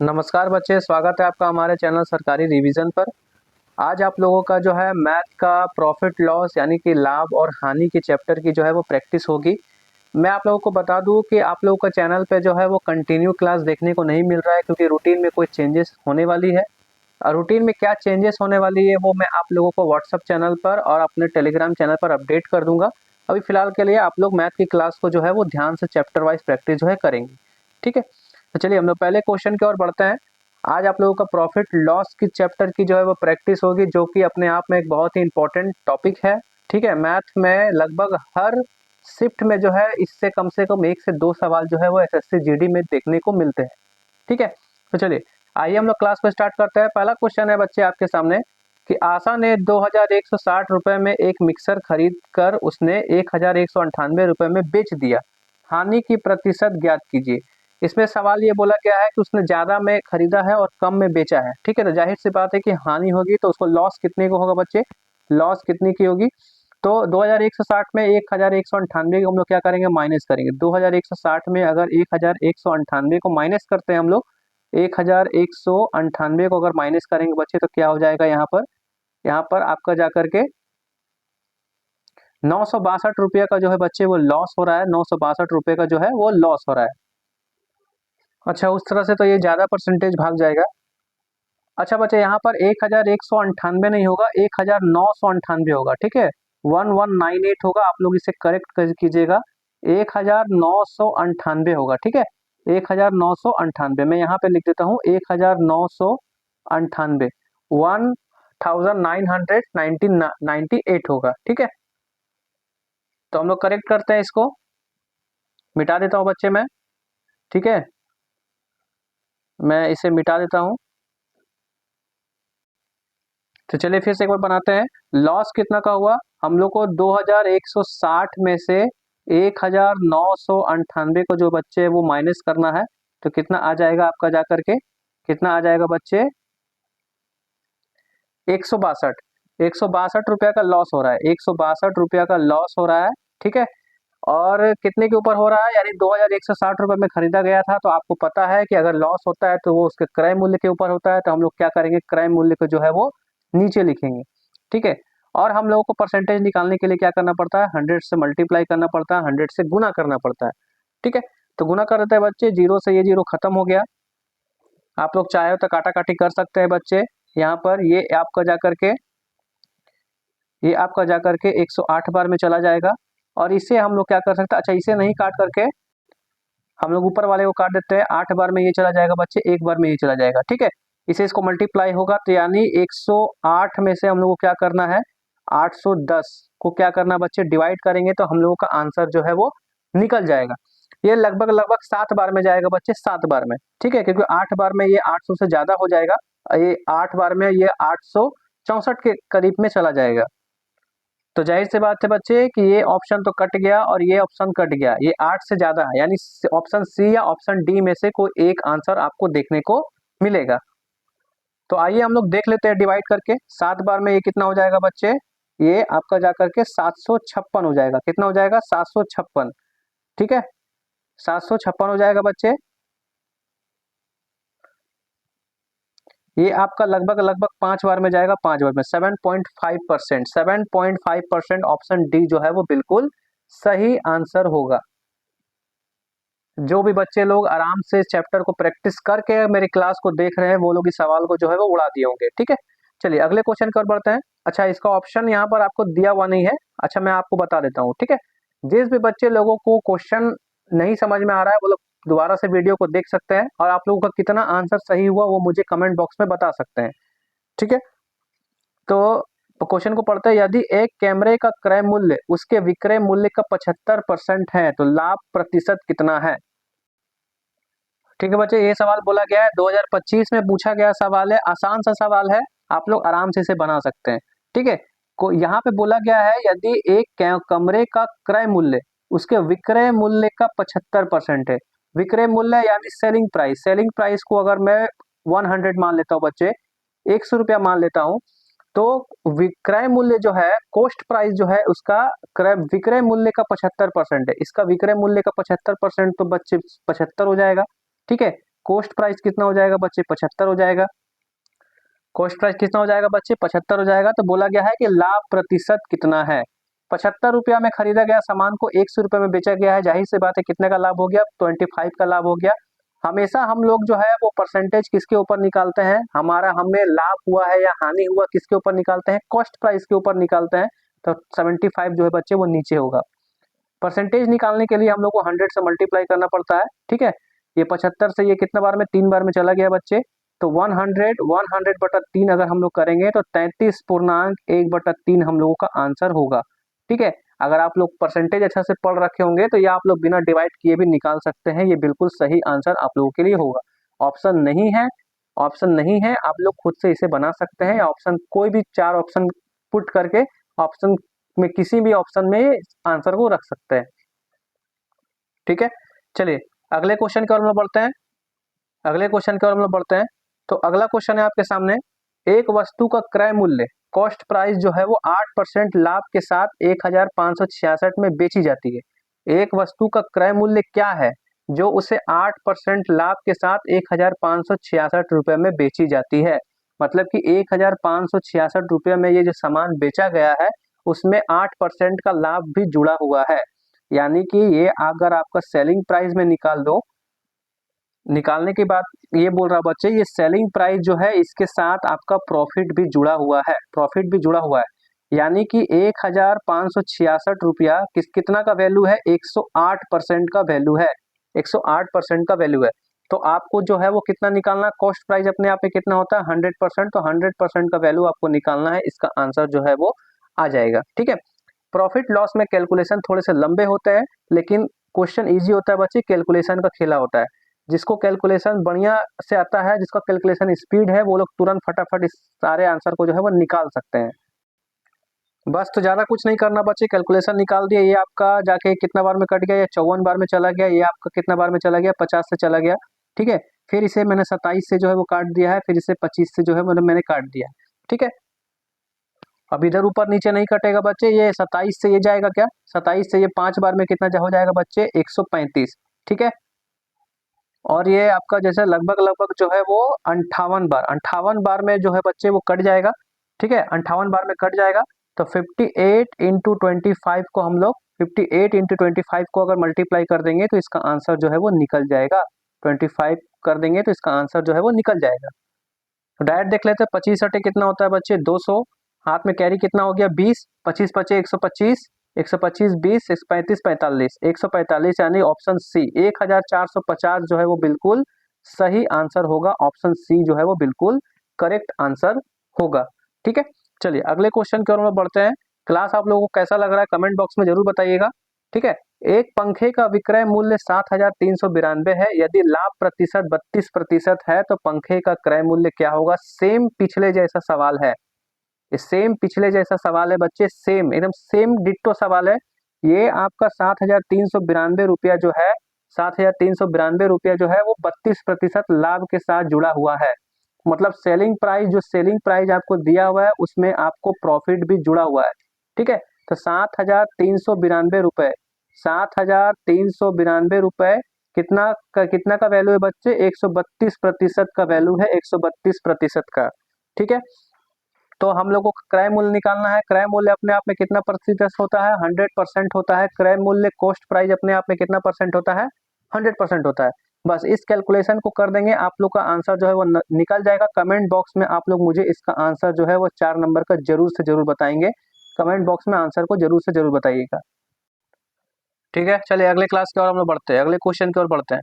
नमस्कार बच्चे, स्वागत है आपका हमारे चैनल सरकारी रिवीजन पर। आज आप लोगों का जो है मैथ का प्रॉफिट लॉस यानी कि लाभ और हानि के चैप्टर की जो है वो प्रैक्टिस होगी। मैं आप लोगों को बता दूं कि आप लोगों का चैनल पे जो है वो कंटिन्यू क्लास देखने को नहीं मिल रहा है, क्योंकि रूटीन में कोई चेंजेस होने वाली है। और रूटीन में क्या चेंजेस होने वाली है वो मैं आप लोगों को व्हाट्सअप चैनल पर और अपने टेलीग्राम चैनल पर अपडेट कर दूंगा। अभी फिलहाल के लिए आप लोग मैथ की क्लास को जो है वो ध्यान से चैप्टर वाइज प्रैक्टिस जो है करेंगे, ठीक है। तो चलिए हम लोग पहले क्वेश्चन की ओर बढ़ते हैं। आज आप लोगों का प्रॉफिट लॉस की चैप्टर की जो है वो प्रैक्टिस होगी, जो कि अपने आप में एक बहुत ही इंपॉर्टेंट टॉपिक है, ठीक है। मैथ में लगभग हर शिफ्ट में जो है इससे कम से कम 1 से 2 सवाल जो है वो एसएससी जीडी में देखने को मिलते हैं, ठीक है। तो चलिए आइए हम लोग क्लास को स्टार्ट करते हैं। पहला क्वेश्चन है बच्चे आपके सामने कि आशा ने 2160 रुपए में एक मिक्सर खरीद कर उसने 1198 रुपए में बेच दिया, हानि की प्रतिशत ज्ञात कीजिए। इसमें सवाल ये बोला गया है कि उसने ज्यादा में खरीदा है और कम में बेचा है, ठीक है। तो जाहिर सी बात है कि हानि होगी, तो उसको लॉस कितने को होगा बच्चे, लॉस कितने की होगी। तो 2160 में 1198 को हम लोग क्या करेंगे, माइनस करेंगे। 2160 में अगर 1198 को माइनस करते हैं हम लोग, 1198 को अगर माइनस करेंगे बच्चे तो क्या हो जाएगा, यहाँ पर आपका जाकर के 962 रुपये का जो है बच्चे वो लॉस हो रहा है। 962 रुपये का जो है वो लॉस हो रहा है। अच्छा, उस तरह से तो ये ज्यादा परसेंटेज भाग जाएगा। अच्छा बच्चे, यहाँ पर 1198 नहीं होगा, 1998 होगा, ठीक है। 1198 होगा, आप लोग इसे करेक्ट कीजिएगा। 1998 होगा, ठीक है। 1998 मैं यहाँ पे लिख देता हूँ, 1998 1998 होगा, ठीक है। तो हम लोग करेक्ट करते हैं, इसको मिटा देता हूँ बच्चे मैं, ठीक है। मैं इसे मिटा देता हूँ। तो चलिए फिर से एक बार बनाते हैं। लॉस कितना का हुआ, हम लोग को 2160 में से 1998 को जो बच्चे वो माइनस करना है। तो कितना आ जाएगा आपका जाकर के, कितना आ जाएगा बच्चे, 162। 162 रुपया का लॉस हो रहा है, 162 रुपया का लॉस हो रहा है, ठीक है। और कितने के ऊपर हो रहा है, यानी 2160 रुपये में खरीदा गया था। तो आपको पता है कि अगर लॉस होता है तो वो उसके क्रय मूल्य के ऊपर होता है। तो हम लोग क्या करेंगे, क्रय मूल्य को जो है वो नीचे लिखेंगे, ठीक है। और हम लोगों को परसेंटेज निकालने के लिए क्या करना पड़ता है, 100 से मल्टीप्लाई करना पड़ता है, 100 से गुना करना पड़ता है, ठीक है। तो गुना कर देते हैं बच्चे, जीरो से ये जीरो खत्म हो गया। आप लोग चाहे तो काटा काटी कर सकते हैं बच्चे। यहाँ पर ये आपका जाकर के 108 बार में चला जाएगा। और इसे हम लोग क्या कर सकते हैं, अच्छा इसे नहीं काट करके हम लोग ऊपर वाले को काट देते हैं। 8 बार में ये चला जाएगा बच्चे, 1 बार में ये चला जाएगा, ठीक है। इसे इसको मल्टीप्लाई होगा, तो यानी 108 में से हम लोग को क्या करना है, 810 को क्या करना बच्चे, डिवाइड करेंगे तो हम लोगों का आंसर जो है वो निकल जाएगा। ये लगभग लगभग 7 बार में जाएगा बच्चे, 7 बार में, ठीक है। क्योंकि 8 बार में ये 800 से ज्यादा हो जाएगा, ये 8 बार में ये 864 के करीब में चला जाएगा। तो जाहिर सी बात है बच्चे कि ये ऑप्शन तो कट गया और ये ऑप्शन कट गया, ये 8 से ज्यादा है, यानी ऑप्शन सी या ऑप्शन डी में से कोई एक आंसर आपको देखने को मिलेगा। तो आइए हम लोग देख लेते हैं डिवाइड करके। 7 बार में ये कितना हो जाएगा बच्चे, ये आपका जाकर के 756 हो जाएगा। कितना हो जाएगा, 756, ठीक है। 756 हो जाएगा बच्चे। ये आपका लगभग लगभग 5 बार में जाएगा, 5 बार में 7.5%, 7.5% ऑप्शन डी जो है वो बिल्कुल सही आंसर होगा। जो भी बच्चे लोग आराम से चैप्टर को प्रैक्टिस करके मेरी क्लास को देख रहे हैं, वो लोग इस सवाल को जो है वो उड़ा दिए होंगे, ठीक है। चलिए अगले क्वेश्चन की ओर बढ़ते हैं। अच्छा, इसका ऑप्शन यहाँ पर आपको दिया हुआ नहीं है, अच्छा मैं आपको बता देता हूँ, ठीक है। जिस भी बच्चे लोगों को क्वेश्चन नहीं समझ में आ रहा है वो लोग दोबारा से वीडियो को देख सकते हैं, और आप लोगों का कितना आंसर सही हुआ वो मुझे कमेंट बॉक्स में बता सकते हैं, ठीक है। तो क्वेश्चन को पढ़ते हैं, यदि एक कैमरे का क्रय मूल्य उसके विक्रय मूल्य का 75% है तो लाभ प्रतिशत कितना है। ठीक है बच्चे, ये सवाल बोला गया है 2025 में पूछा गया सवाल है, आसान सा सवाल है, आप लोग आराम से इसे बना सकते हैं, ठीक है। को यहाँ पे बोला गया है यदि एक कमरे का क्रय मूल्य उसके विक्रय मूल्य का 75% है। विक्रय मूल्य यानी सेलिंग प्राइस, सेलिंग प्राइस को अगर मैं 100 मान लेता हूँ बच्चे, 100 रुपया मान लेता हूँ, तो विक्रय मूल्य जो है, कॉस्ट प्राइस जो है उसका क्रय विक्रय मूल्य का 75% है, इसका विक्रय मूल्य का 75% तो बच्चे 75 हो जाएगा, ठीक है। कॉस्ट प्राइस कितना हो जाएगा बच्चे, 75 हो जाएगा। कॉस्ट प्राइस कितना हो जाएगा बच्चे, 75 हो जाएगा। तो बोला गया है कि लाभ प्रतिशत कितना है। 75 रुपया में खरीदा गया सामान को 100 रुपये में बेचा गया है, जाहिर सी बात है कितने का लाभ हो गया, 25 का लाभ हो गया। हमेशा हम लोग जो है वो परसेंटेज किसके ऊपर निकालते हैं, हमारा हमें लाभ हुआ है या हानि हुआ किसके ऊपर निकालते हैं, कॉस्ट प्राइस के ऊपर निकालते हैं। तो 75 जो है बच्चे वो नीचे होगा। परसेंटेज निकालने के लिए हम लोग को 100 से मल्टीप्लाई करना पड़ता है, ठीक है। ये 75 से ये कितना बार में, 3 बार में चला गया बच्चे। तो 100/3 अगर हम लोग करेंगे तो 33.1/3 हम लोगों का आंसर होगा, ठीक है। अगर आप लोग परसेंटेज अच्छा से पढ़ रखे होंगे तो ये आप लोग बिना डिवाइड किए भी निकाल सकते हैं, ये बिल्कुल सही आंसर आप लोगों के लिए होगा। ऑप्शन नहीं है, ऑप्शन नहीं है, आप लोग खुद से इसे बना सकते हैं। ऑप्शन कोई भी 4 ऑप्शन पुट करके ऑप्शन में किसी भी ऑप्शन में आंसर को रख सकते हैं, ठीक है। चलिए अगले क्वेश्चन की ओर हम लोग बढ़ते हैं। अगले क्वेश्चन की ओर हम लोग बढ़ते हैं। तो अगला क्वेश्चन है आपके सामने, एक वस्तु का क्रय मूल्य कॉस्ट प्राइस जो है वो 8% लाभ के साथ 1566 में बेची जाती है। एक वस्तु का क्रय मूल्य क्या है जो उसे 8% लाभ के साथ 1566 रुपये में बेची जाती है। मतलब कि 1566 रुपये में ये जो सामान बेचा गया है उसमें 8% का लाभ भी जुड़ा हुआ है। यानी कि ये अगर आपका सेलिंग प्राइस में निकाल दो, निकालने के बाद ये बोल रहा बच्चे, ये सेलिंग प्राइस जो है इसके साथ आपका प्रॉफिट भी जुड़ा हुआ है, प्रॉफिट भी जुड़ा हुआ है। यानी कि 1566 रुपया कितना का वैल्यू है, 108% का वैल्यू है, 108% का वैल्यू है। तो आपको जो है वो कितना निकालना, कॉस्ट प्राइस अपने आप में कितना होता है 100%, तो 100% का वैल्यू आपको निकालना है, इसका आंसर जो है वो आ जाएगा, ठीक है। प्रॉफिट लॉस में कैलकुलेशन थोड़े से लंबे होते हैं, लेकिन क्वेश्चन ईजी होता है बच्चे, कैलकुलेशन का खेला होता है। जिसको कैलकुलेशन बढ़िया से आता है, जिसका कैलकुलेशन स्पीड है, वो लोग तुरंत फटाफट इस सारे आंसर को जो है वो निकाल सकते हैं। बस तो ज़्यादा कुछ नहीं करना बच्चे, कैलकुलेशन निकाल दिया, ये आपका जाके कितना बार में कट गया, ये 54 बार में चला गया, ये आपका कितना बार में चला गया, 50 से चला गया, ठीक है। फिर इसे मैंने 27 से जो है वो काट दिया है, फिर इसे 25 से जो है मैंने काट दिया है, ठीक है। अब इधर ऊपर नीचे नहीं कटेगा बच्चे, ये 27 से ये जाएगा क्या, 27 से ये 5 बार में कितना हो जाएगा बच्चे, 135, ठीक है। और ये आपका जैसे लगभग लगभग जो है वो 58 बार में जो है बच्चे वो कट जाएगा, ठीक है। 58 बार में कट जाएगा। तो 58 × 25 को हम लोग 58 × 25 को अगर मल्टीप्लाई कर देंगे तो इसका आंसर जो है वो निकल जाएगा। 25 कर देंगे तो इसका आंसर जो है वो निकल जाएगा। तो डायरेक्ट देख लेते हैं, 25 अटे कितना होता है बच्चे, 200, हाथ में कैरी कितना हो गया 20, 25 पचे 125, 125 20, 135 45, 145 यानी ऑप्शन सी 1450 जो है वो बिल्कुल सही आंसर होगा। ऑप्शन सी जो है वो बिल्कुल करेक्ट आंसर होगा, ठीक है। चलिए अगले क्वेश्चन की ओर हम बढ़ते हैं। क्लास आप लोगों को कैसा लग रहा है कमेंट बॉक्स में जरूर बताइएगा, ठीक है। एक पंखे का विक्रय मूल्य 7392 है, यदि लाभ प्रतिशत 32% है तो पंखे का क्रय मूल्य क्या होगा। सेम पिछले जैसा सवाल है, ये सेम पिछले जैसा सवाल है बच्चे, सेम एकदम सेम डिट्टो सवाल है। ये आपका 7392 रुपया जो है, 7392 रुपया जो है वो 32% लाभ के साथ जुड़ा हुआ है। मतलब सेलिंग प्राइस, जो सेलिंग प्राइस आपको दिया हुआ है उसमें आपको प्रॉफिट भी जुड़ा हुआ है, ठीक है। तो 7392 रुपए, 7392 रुपए कितना का वैल्यू है बच्चे, 132% का वैल्यू है, 132% का, ठीक है। तो हम लोग को क्रय मूल्य निकालना है। क्रय मूल्य अपने आप में कितना प्रतिशत होता है, 100% होता है। क्रय मूल्य कॉस्ट प्राइस अपने आप में कितना परसेंट होता है, 100% होता है। बस इस कैलकुलेशन को कर देंगे, आप लोग का आंसर जो है वो निकल जाएगा। कमेंट बॉक्स में आप लोग मुझे इसका आंसर जो है वो 4 नंबर का जरूर से जरूर बताएंगे। कमेंट बॉक्स में आंसर को जरूर से जरूर बताइएगा, ठीक है। चलिए अगले क्लास की ओर हम लोग बढ़ते हैं, अगले क्वेश्चन की ओर बढ़ते हैं।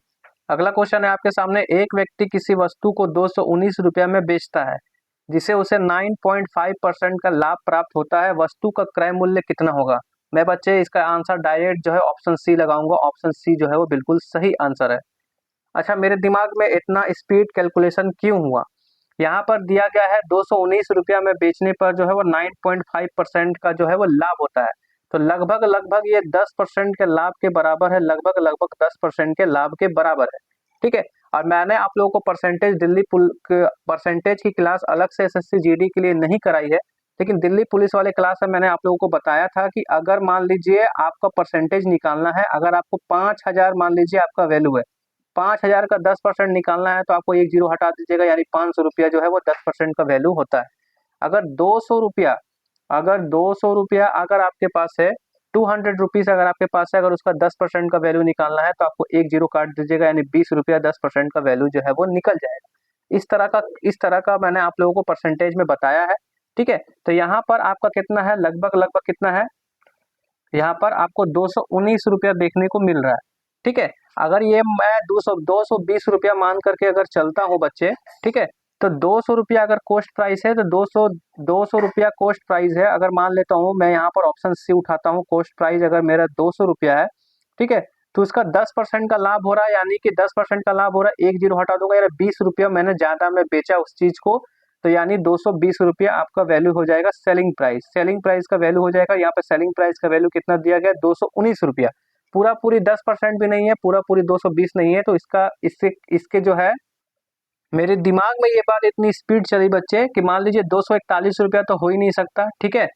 अगला क्वेश्चन है आपके सामने, एक व्यक्ति किसी वस्तु को 219 रुपया में बेचता है जिसे उसे 9.5% का लाभ प्राप्त होता है, वस्तु का क्रय मूल्य कितना होगा। मैं बच्चे इसका आंसर डायरेक्ट जो है ऑप्शन सी लगाऊंगा। ऑप्शन सी जो है वो बिल्कुल सही आंसर है। अच्छा, मेरे दिमाग में इतना स्पीड कैलकुलेशन क्यों हुआ, यहाँ पर दिया गया है 219 रुपया में बेचने पर जो है वो 9.5% का जो है वो लाभ होता है। तो लगभग लगभग ये 10% के लाभ के बराबर है, लगभग लगभग 10% के लाभ के बराबर है, ठीक है। और मैंने आप लोगों को परसेंटेज की क्लास अलग से एसएससी जीडी के लिए नहीं कराई है, लेकिन दिल्ली पुलिस वाले क्लास में मैंने आप लोगों को बताया था कि अगर मान लीजिए आपका परसेंटेज निकालना है, अगर आपको 5000 मान लीजिए आपका वैल्यू है, 5,000 का 10% निकालना है तो आपको एक जीरो हटा दीजिएगा, यानी 500 रुपया जो है वो 10% का वैल्यू होता है। अगर 200 रुपया अगर आपके पास है, 200 रुपीज अगर आपके पास है, अगर उसका 10% का वैल्यू निकालना है तो आपको एक जीरो काट दीजिएगा, यानी 20 रुपया 10% का वैल्यू जो है वो निकल जाएगा। इस तरह का मैंने आप लोगों को परसेंटेज में बताया है। ठीक है, तो यहाँ पर आपका कितना है, लगभग लगभग कितना है, यहाँ पर आपको 219 रुपया देखने को मिल रहा है। ठीक है, अगर ये मैं 220 रुपया मान करके अगर चलता हूँ बच्चे, ठीक है, तो 200 रुपया अगर कॉस्ट प्राइस है तो 200 रुपया कॉस्ट प्राइस है। अगर मान लेता हूँ मैं यहाँ पर ऑप्शन सी उठाता हूँ, कॉस्ट प्राइस अगर मेरा 200 रुपया है, ठीक है, तो उसका 10% का लाभ हो रहा है, यानी कि 10% का लाभ हो रहा है, एक जीरो हटा दूंगा, यानी 20 रुपया मैंने ज्यादा में बेचा उस चीज को, तो यानी 220 रुपया आपका वैल्यू हो जाएगा सेलिंग प्राइस। सेलिंग प्राइस का वैल्यू हो जाएगा, यहाँ पे सेलिंग प्राइस का वैल्यू कितना दिया गया, 219 रुपया। पूरा पूरी 10% भी नहीं है, पूरा पूरी 220 नहीं है, तो इसके जो है, मेरे दिमाग में ये बात इतनी स्पीड चली बच्चे कि मान लीजिए 241 रुपया तो हो ही नहीं सकता। ठीक है,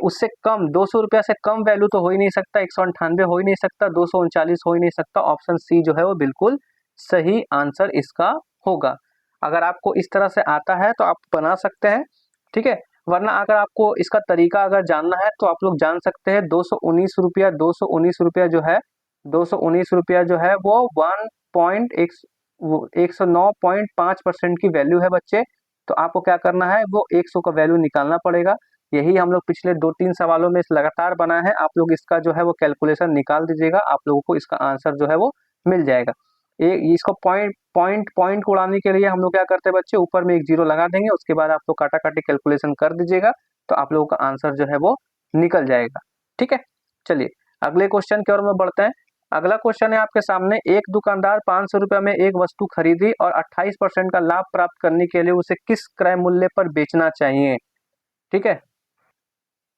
उससे कम 200 रुपया से कम वैल्यू तो हो ही नहीं सकता, 198 हो ही नहीं सकता, 239 हो ही नहीं सकता। ऑप्शन सी जो है वो बिल्कुल सही आंसर इसका होगा। अगर आपको इस तरह से आता है तो आप बना सकते हैं। ठीक है, वरना अगर आपको इसका तरीका अगर जानना है तो आप लोग जान सकते हैं, 219 रुपया जो है, 219 रुपया जो है वो 109.5% की वैल्यू है बच्चे। तो आपको क्या करना है, वो 100 का वैल्यू निकालना पड़ेगा। यही हम लोग पिछले 2-3 सवालों में लगातार बनाए हैं। आप लोग इसका जो है वो कैलकुलेशन निकाल दीजिएगा, आप लोगों को इसका आंसर जो है वो मिल जाएगा। इसको पॉइंट को उड़ाने के लिए हम लोग क्या करते हैं बच्चे, ऊपर में एक जीरो लगा देंगे, उसके बाद आप लोग काटा काटी कैलकुलेशन कर दीजिएगा, तो आप लोगों का आंसर जो है वो निकल जाएगा। ठीक है, चलिए अगले क्वेश्चन की ओर में बढ़ते हैं। अगला क्वेश्चन है आपके सामने, एक दुकानदार 500 रुपये में एक वस्तु खरीदी और 28% का लाभ प्राप्त करने के लिए उसे किस क्रय मूल्य पर बेचना चाहिए। ठीक है,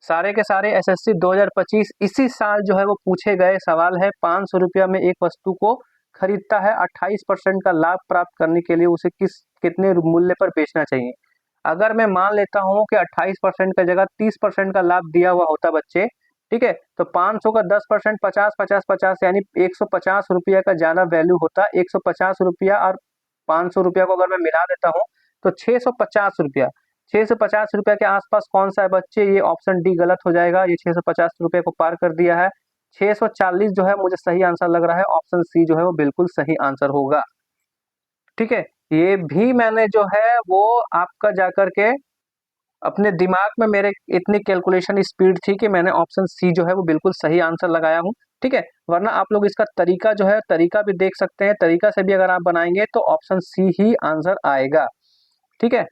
सारे के सारे एसएससी 2025 इसी साल जो है वो पूछे गए सवाल है। 500 रुपया में एक वस्तु को खरीदता है, 28% का लाभ प्राप्त करने के लिए उसे कितने मूल्य पर बेचना चाहिए। अगर मैं मान लेता हूं कि 28% का जगह 30% का लाभ दिया हुआ होता बच्चे, ठीक है, तो 500 का 10%, 50 यानी 150 रुपया का ज्यादा वैल्यू होता। 150 रुपया और 500 रुपया को अगर मैं मिला देता हूँ तो 650 रुपया, 650 रुपया के आसपास कौन सा है बच्चे, ये ऑप्शन डी गलत हो जाएगा। ये 650 रुपये को पार कर दिया है। 640 जो है मुझे सही आंसर लग रहा है, ऑप्शन सी जो है वो बिल्कुल सही आंसर होगा। ठीक है, ये भी मैंने जो है वो आपका जाकर के अपने दिमाग में मेरे इतनी कैलकुलेशन स्पीड थी कि मैंने ऑप्शन सी जो है वो बिल्कुल सही आंसर लगाया हूँ। ठीक है, वरना आप लोग इसका तरीका जो है, तरीका भी देख सकते हैं, तरीका से भी अगर आप बनाएंगे तो ऑप्शन सी ही आंसर आएगा। ठीक है,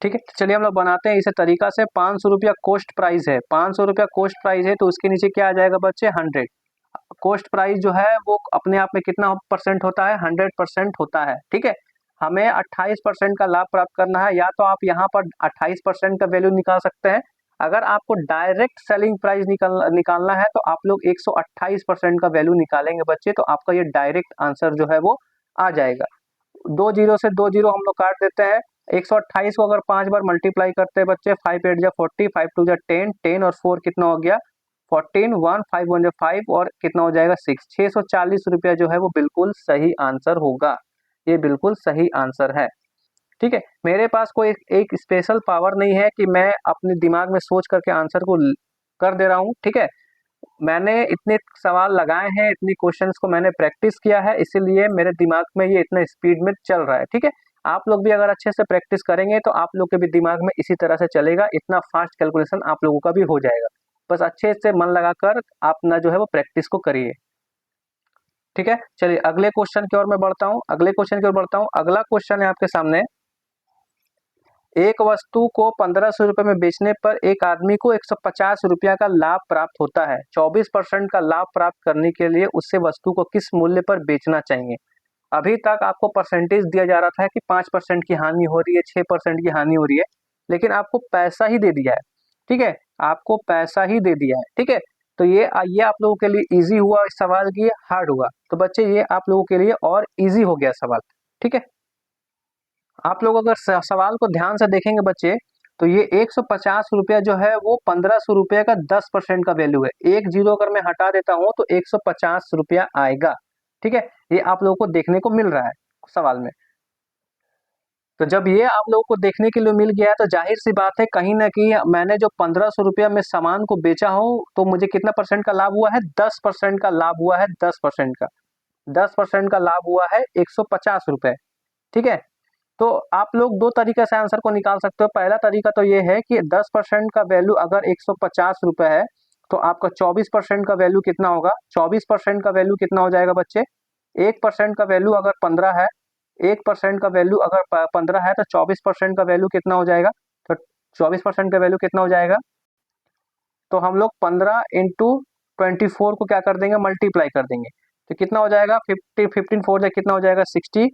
ठीक है, चलिए हम लोग बनाते हैं इसे तरीका से। 500 रुपया कॉस्ट प्राइस है, 500 रुपया कॉस्ट प्राइस है, तो उसके नीचे क्या आ जाएगा बच्चे, 100। कॉस्ट प्राइस जो है वो अपने आप में कितना परसेंट होता है, 100% होता है। ठीक है, हमें 28% का लाभ प्राप्त करना है, या तो आप यहाँ पर 28% का वैल्यू निकाल सकते हैं। अगर आपको डायरेक्ट सेलिंग प्राइस निकालना है तो आप लोग 128% का वैल्यू निकालेंगे बच्चे, तो आपका ये डायरेक्ट आंसर जो है वो आ जाएगा। दो जीरो से दो जीरो हम लोग काट देते हैं। 128 को अगर 5 बार मल्टीप्लाई करते हैं बच्चे, 5 8 जा 40, 5 2 जा 10, 10 और 4 कितना हो गया 14, 1 5 1 जा 5 और कितना हो जाएगा 6। 640 रुपया जो है वो बिल्कुल सही आंसर होगा, ये बिल्कुल सही आंसर है। ठीक है, मेरे पास कोई एक स्पेशल पावर नहीं है कि मैं अपने दिमाग में सोच करके आंसर को कर दे रहा हूँ। ठीक है, मैंने इतने सवाल लगाए हैं, इतनी क्वेश्चंस को मैंने प्रैक्टिस किया है, इसीलिए मेरे दिमाग में ये इतना स्पीड में चल रहा है। ठीक है, आप लोग भी अगर अच्छे से प्रैक्टिस करेंगे तो आप लोग के भी दिमाग में इसी तरह से चलेगा, इतना फास्ट कैलकुलेशन आप लोगों का भी हो जाएगा। बस अच्छे से मन लगाकर आप ना जो है वो प्रैक्टिस को करिए। ठीक है, चलिए अगले क्वेश्चन की ओर मैं बढ़ता हूँ। अगला क्वेश्चन है आपके सामने, एक वस्तु को 1500 रुपये में बेचने पर एक आदमी को 150 रुपया का लाभ प्राप्त होता है। 24% का लाभ प्राप्त करने के लिए उससे वस्तु को किस मूल्य पर बेचना चाहिए। अभी तक आपको परसेंटेज दिया जा रहा था कि 5% की हानि हो रही है, 6% की हानि हो रही है, लेकिन आपको पैसा ही दे दिया है। ठीक है, आपको पैसा ही दे दिया है। ठीक है, तो ये आप लोगों के लिए इजी हुआ इस सवाल की, हार्ड हुआ, तो बच्चे ये आप लोगों के लिए और इजी हो गया सवाल। ठीक है, आप लोग अगर सवाल को ध्यान से देखेंगे बच्चे, तो ये 150 रुपया जो है वो 1500 रुपये का 10% का वैल्यू है। एक जीरो अगर मैं हटा देता हूं तो 150 रुपया आएगा। ठीक है, ये आप लोगों को देखने को मिल रहा है सवाल में। तो जब ये आप लोगों को देखने के लिए मिल गया है तो जाहिर सी बात है कहीं ना कहीं मैंने जो 1500 रुपया में सामान को बेचा हूँ तो मुझे कितना परसेंट का लाभ हुआ है, 10% का लाभ हुआ है, 10% का, 10% का लाभ हुआ है 150 रुपए। ठीक है, तो आप लोग दो तरीके से आंसर को निकाल सकते हो। पहला तरीका तो ये है कि 10% का वैल्यू अगर 150 रुपए है तो आपका 24% का वैल्यू कितना होगा, 24% का वैल्यू कितना हो जाएगा बच्चे, 1% का वैल्यू अगर 15 है, 1% का वैल्यू अगर 15 है तो 24% का वैल्यू कितना हो जाएगा, तो 24% का वैल्यू कितना हो जाएगा, तो हम लोग 15 × 24 को क्या कर देंगे, मल्टीप्लाई कर देंगे, तो कितना हो जाएगा 50, 15 4 से कितना हो जाएगा 60,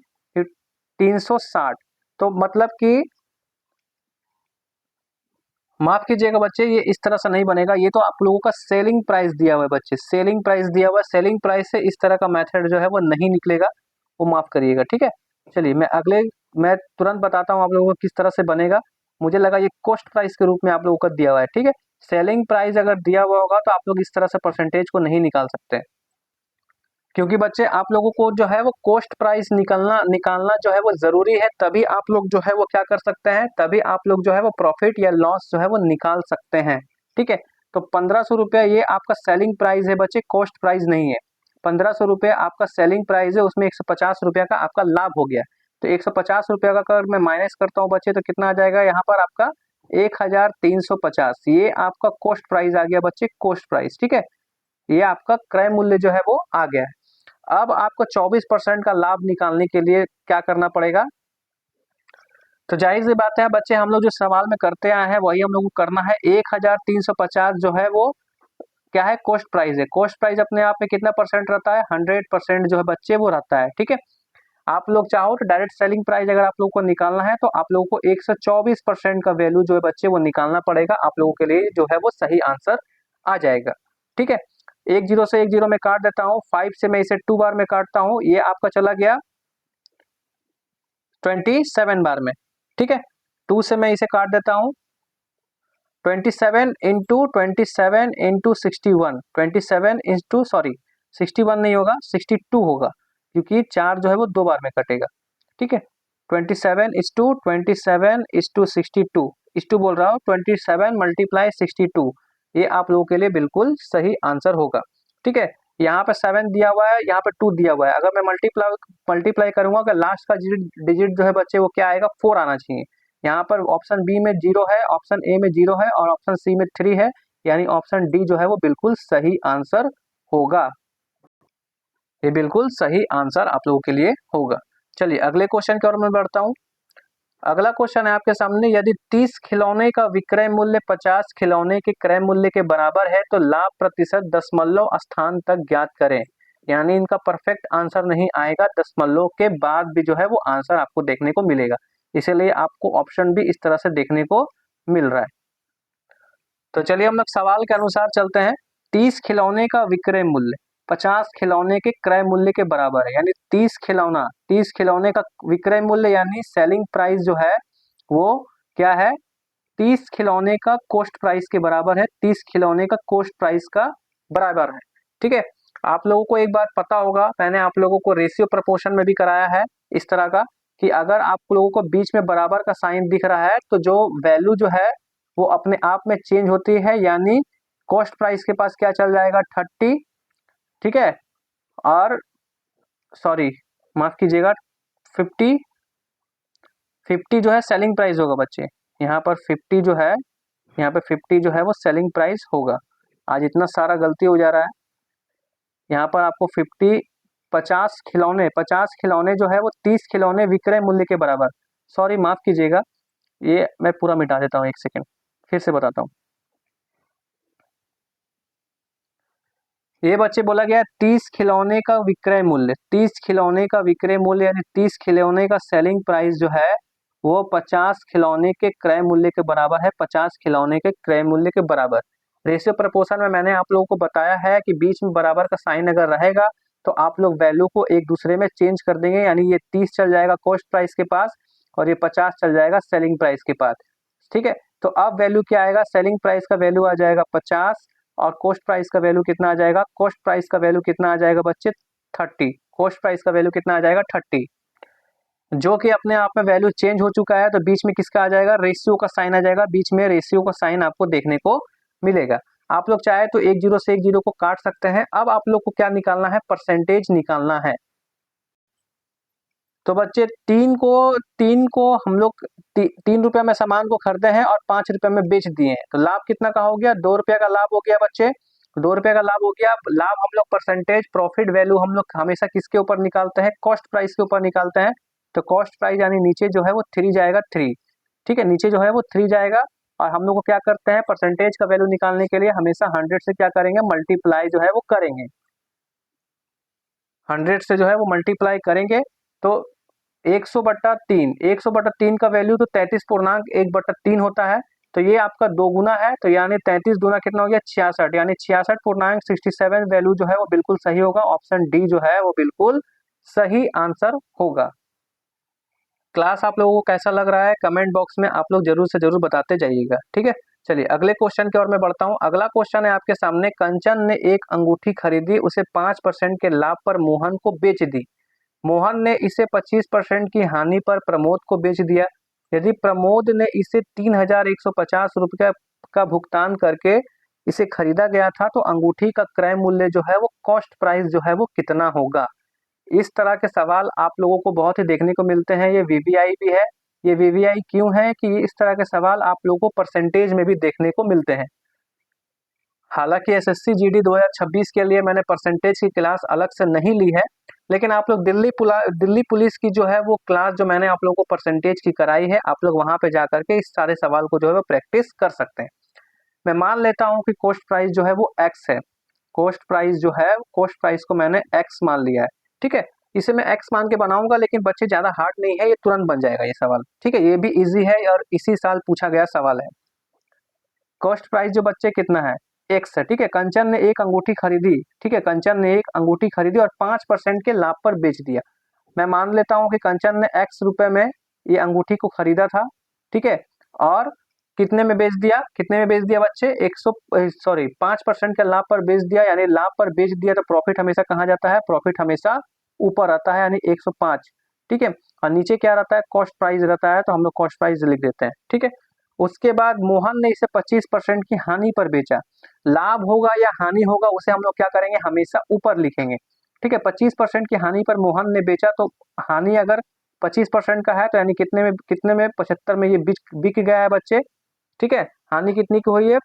360। तो मतलब कि माफ कीजिएगा बच्चे, ये इस तरह से नहीं बनेगा, ये तो आप लोगों का सेलिंग प्राइस दिया हुआ है बच्चे, सेलिंग प्राइस दिया हुआ है, सेलिंग प्राइस से इस तरह का मेथड जो है वो नहीं निकलेगा, वो माफ करिएगा। ठीक है, चलिए मैं तुरंत बताता हूँ आप लोगों को किस तरह से बनेगा। मुझे लगा ये कॉस्ट प्राइस के रूप में आप लोगों को दिया हुआ है। ठीक है, सेलिंग प्राइस अगर दिया हुआ होगा तो आप लोग इस तरह से परसेंटेज को नहीं निकाल सकते, क्योंकि बच्चे आप लोगों को जो है वो कॉस्ट प्राइस निकालना निकालना जो है वो जरूरी है, तभी आप लोग जो है वो क्या कर सकते हैं, तभी आप लोग जो है वो प्रॉफिट या लॉस जो है वो निकाल सकते हैं। ठीक है, तो 1500 रुपया ये आपका सेलिंग प्राइस है बच्चे, कॉस्ट प्राइस नहीं है। 1500 रुपया आपका सेलिंग प्राइस है, उसमें 150 रुपया का आपका लाभ हो गया। तो 150 रुपया का अगर मैं माइनस करता हूँ बच्चे तो कितना आ जाएगा यहाँ पर आपका 1350, ये आपका कॉस्ट प्राइस आ गया बच्चे, कॉस्ट प्राइस। ठीक है, ये आपका क्रय मूल्य जो है वो आ गया है। अब आपको 24% का लाभ निकालने के लिए क्या करना पड़ेगा, तो जाहिर सी बात है बच्चे, हम लोग जो सवाल में करते आए हैं वही हम लोग को करना है। 1350 जो है वो क्या है, कॉस्ट प्राइस है। कॉस्ट प्राइस अपने आप में कितना परसेंट रहता है, 100% जो है बच्चे वो रहता है। ठीक है, आप लोग चाहो तो डायरेक्ट सेलिंग प्राइस अगर आप लोगों को निकालना है तो आप लोगों को 124% का वैल्यू जो है बच्चे वो निकालना पड़ेगा, आप लोगों के लिए जो है वो सही आंसर आ जाएगा। ठीक है, एक जीरो से एक जीरो में काट देता हूँ, 5 से मैं इसे 2 बार में काटता हूँ, ये आपका चला गया 27 बार में। ठीक है, 2 से मैं इसे काट देता हूँ, 27 इंटू 61 नहीं होगा, 62 होगा, क्योंकि 4 जो है वो 2 बार में कटेगा। ठीक है, 27 इस टू बोल रहा हूँ, 27 मल्टीप्लाई 62, ये आप लोगों के लिए बिल्कुल सही आंसर होगा। ठीक है, यहाँ पे 7 दिया हुआ है, यहाँ पे 2 दिया हुआ है, अगर मैं मल्टीप्लाई करूंगा कि लास्ट का डिजिट जो है बच्चे वो क्या आएगा, 4 आना चाहिए। यहाँ पर ऑप्शन बी में 0 है, ऑप्शन ए में 0 है और ऑप्शन सी में 3 है, यानी ऑप्शन डी जो है वो बिल्कुल सही आंसर होगा, ये बिल्कुल सही आंसर आप लोगों के लिए होगा। चलिए अगले क्वेश्चन की ओर मैं बढ़ता हूँ। अगला क्वेश्चन है आपके सामने, यदि 30 खिलौने का विक्रय मूल्य 50 खिलौने के क्रय मूल्य के बराबर है तो लाभ प्रतिशत दशमलव स्थान तक ज्ञात करें। यानी इनका परफेक्ट आंसर नहीं आएगा, दशमलव के बाद भी जो है वो आंसर आपको देखने को मिलेगा, इसीलिए आपको ऑप्शन भी इस तरह से देखने को मिल रहा है। तो चलिए हम लोग सवाल के अनुसार चलते हैं। 30 खिलौने का विक्रय मूल्य 50 खिलौने के क्रय मूल्य के बराबर है, यानी 30 खिलौने का विक्रय मूल्य यानी सेलिंग प्राइस जो है वो क्या है, 30 खिलौने का कॉस्ट प्राइस के बराबर है, 30 खिलौने का कॉस्ट प्राइस का बराबर है। ठीक है, आप लोगों को एक बात पता होगा, मैंने आप लोगों को रेशियो प्रपोर्शन में भी कराया है इस तरह का, कि अगर आप लोगों को बीच में बराबर का साइन दिख रहा है तो जो वैल्यू जो है वो अपने आप में चेंज होती है, यानी कॉस्ट प्राइस के पास क्या चल जाएगा 30। ठीक है, और सॉरी माफ कीजिएगा 50, 50 जो है सेलिंग प्राइस होगा बच्चे, यहाँ पर 50 जो है, यहाँ पे 50 जो है वो सेलिंग प्राइस होगा। आज इतना सारा गलती हो जा रहा है, यहाँ पर आपको 50 50 खिलौने जो है वो 30 खिलौने विक्रय मूल्य के बराबर, सॉरी माफ कीजिएगा, ये मैं पूरा मिटा देता हूँ, एक सेकेंड फिर से बताता हूँ। ये बच्चे बोला गया 30 खिलौने का विक्रय मूल्य, 30 खिलौने का विक्रय मूल्य यानी 30 खिलौने का सेलिंग प्राइस जो है वो 50 खिलौने के क्रय मूल्य के बराबर है, 50 खिलौने के क्रय मूल्य के बराबर। रेशियो प्रपोर्शन में मैंने आप लोगों को बताया है कि बीच में बराबर का साइन अगर रहेगा तो आप लोग वैल्यू को एक दूसरे में चेंज कर देंगे, यानी ये 30 चल जाएगा कॉस्ट प्राइस के पास और ये 50 चल जाएगा सेलिंग प्राइस के पास। ठीक है, तो अब वैल्यू क्या आएगा, सेलिंग प्राइस का वैल्यू आ जाएगा 50 और कॉस्ट प्राइस का वैल्यू कितना आ जाएगा, कॉस्ट प्राइस का वैल्यू कितना आ जाएगा बच्चे 30। कॉस्ट प्राइस का वैल्यू कितना आ जाएगा 30, जो कि अपने आप में वैल्यू चेंज हो चुका है। तो बीच में किसका आ जाएगा, रेशियो का साइन आ जाएगा, बीच में रेशियो का साइन आपको देखने को मिलेगा। आप लोग चाहे तो एक जीरो से एक जीरो को काट सकते हैं। अब आप लोग को क्या निकालना है, परसेंटेज निकालना है। तो बच्चे तीन को हम लोग 3 रुपये में सामान को खरीदे हैं और 5 रुपये में बेच दिए हैं, तो लाभ कितना का हो गया, 2 रुपये का लाभ हो गया बच्चे, 2 रुपये का लाभ हो गया। लाभ हम लोग परसेंटेज प्रॉफिट वैल्यू हम लोग हमेशा किसके ऊपर निकालते हैं, कॉस्ट प्राइस के ऊपर निकालते हैं। तो कॉस्ट प्राइस यानी नीचे जो है वो 3 जाएगा, 3, ठीक है, नीचे जो है वो 3 जाएगा। और हम लोग को क्या करते हैं, परसेंटेज का वैल्यू निकालने के लिए हमेशा 100 से क्या करेंगे, मल्टीप्लाई जो है वो करेंगे, 100 से जो है वो मल्टीप्लाई करेंगे। तो 100/3, 100/3 का वैल्यू तो 33.1/3 होता है। तो ये आपका 2 गुना है, तो यानी 33 दूना कितना हो गया, 66, यानी 66.67 वैल्यू जो है वो बिल्कुल सही होगा। ऑप्शन डी जो है वो बिल्कुल सही आंसर होगा। क्लास आप लोगों को कैसा लग रहा है, कमेंट बॉक्स में आप लोग जरूर से जरूर बताते जाइएगा, ठीक है। चलिए अगले क्वेश्चन की ओर मैं बढ़ता हूँ। अगला क्वेश्चन है आपके सामने, कंचन ने एक अंगूठी खरीदी, उसे 5% के लाभ पर मोहन को बेच दी। मोहन ने इसे 25% की हानि पर प्रमोद को बेच दिया। यदि प्रमोद ने इसे 3150 रुपये का भुगतान करके इसे खरीदा गया था, तो अंगूठी का क्रय मूल्य जो है वो कॉस्ट प्राइस जो है वो कितना होगा। इस तरह के सवाल आप लोगों को बहुत ही देखने को मिलते हैं। ये वीवीआई भी है। ये वीवीआई क्यों है कि इस तरह के सवाल आप लोगों को परसेंटेज में भी देखने को मिलते हैं। हालांकि एसएससी जीडी 2026 के लिए मैंने परसेंटेज की क्लास अलग से नहीं ली है, लेकिन आप लोग दिल्ली पुलिस की जो है वो क्लास जो मैंने आप लोगों को परसेंटेज की कराई है, आप लोग वहां पे जाकर के इस सारे सवाल को जो है वो प्रैक्टिस कर सकते हैं। मैं मान लेता हूं कि कॉस्ट प्राइस जो है वो एक्स है, कॉस्ट प्राइस जो है, कॉस्ट प्राइस को मैंने एक्स मान लिया है, ठीक है। इसे मैं एक्स मान के बनाऊंगा, लेकिन बच्चे ज्यादा हार्ड नहीं है, ये तुरंत बन जाएगा ये सवाल, ठीक है। ये भी इजी है और इसी साल पूछा गया सवाल है। कॉस्ट प्राइस जो बच्चे कितना है, एक्स है, ठीक है। कंचन ने एक अंगूठी खरीदी, ठीक है, कंचन ने एक अंगूठी खरीदी और 5% के लाभ पर बेच दिया। मैं मान लेता हूं कि कंचन ने एक्स रुपए में ये अंगूठी को खरीदा था, ठीक है, और कितने में बेच दिया, कितने में बेच दिया बच्चे, 5% के लाभ पर बेच दिया, यानी लाभ पर बेच दिया। तो प्रॉफिट हमेशा कहाँ जाता है, प्रॉफिट हमेशा ऊपर आता है, यानी 105, ठीक है। और नीचे क्या रहता है, कॉस्ट प्राइस रहता है, तो हम लोग कॉस्ट प्राइस लिख देते हैं, ठीक है। उसके बाद मोहन ने इसे 25% की हानि पर बेचा। लाभ होगा या हानि होगा उसे हम लोग क्या करेंगे, हमेशा ऊपर लिखेंगे, ठीक है। 25% की हानि पर मोहन ने बेचा, तो हानि अगर 25% का है तो यानी कितने में 75 में ये बिक गया है बच्चे, ठीक है। हानि कितनी की हुई है,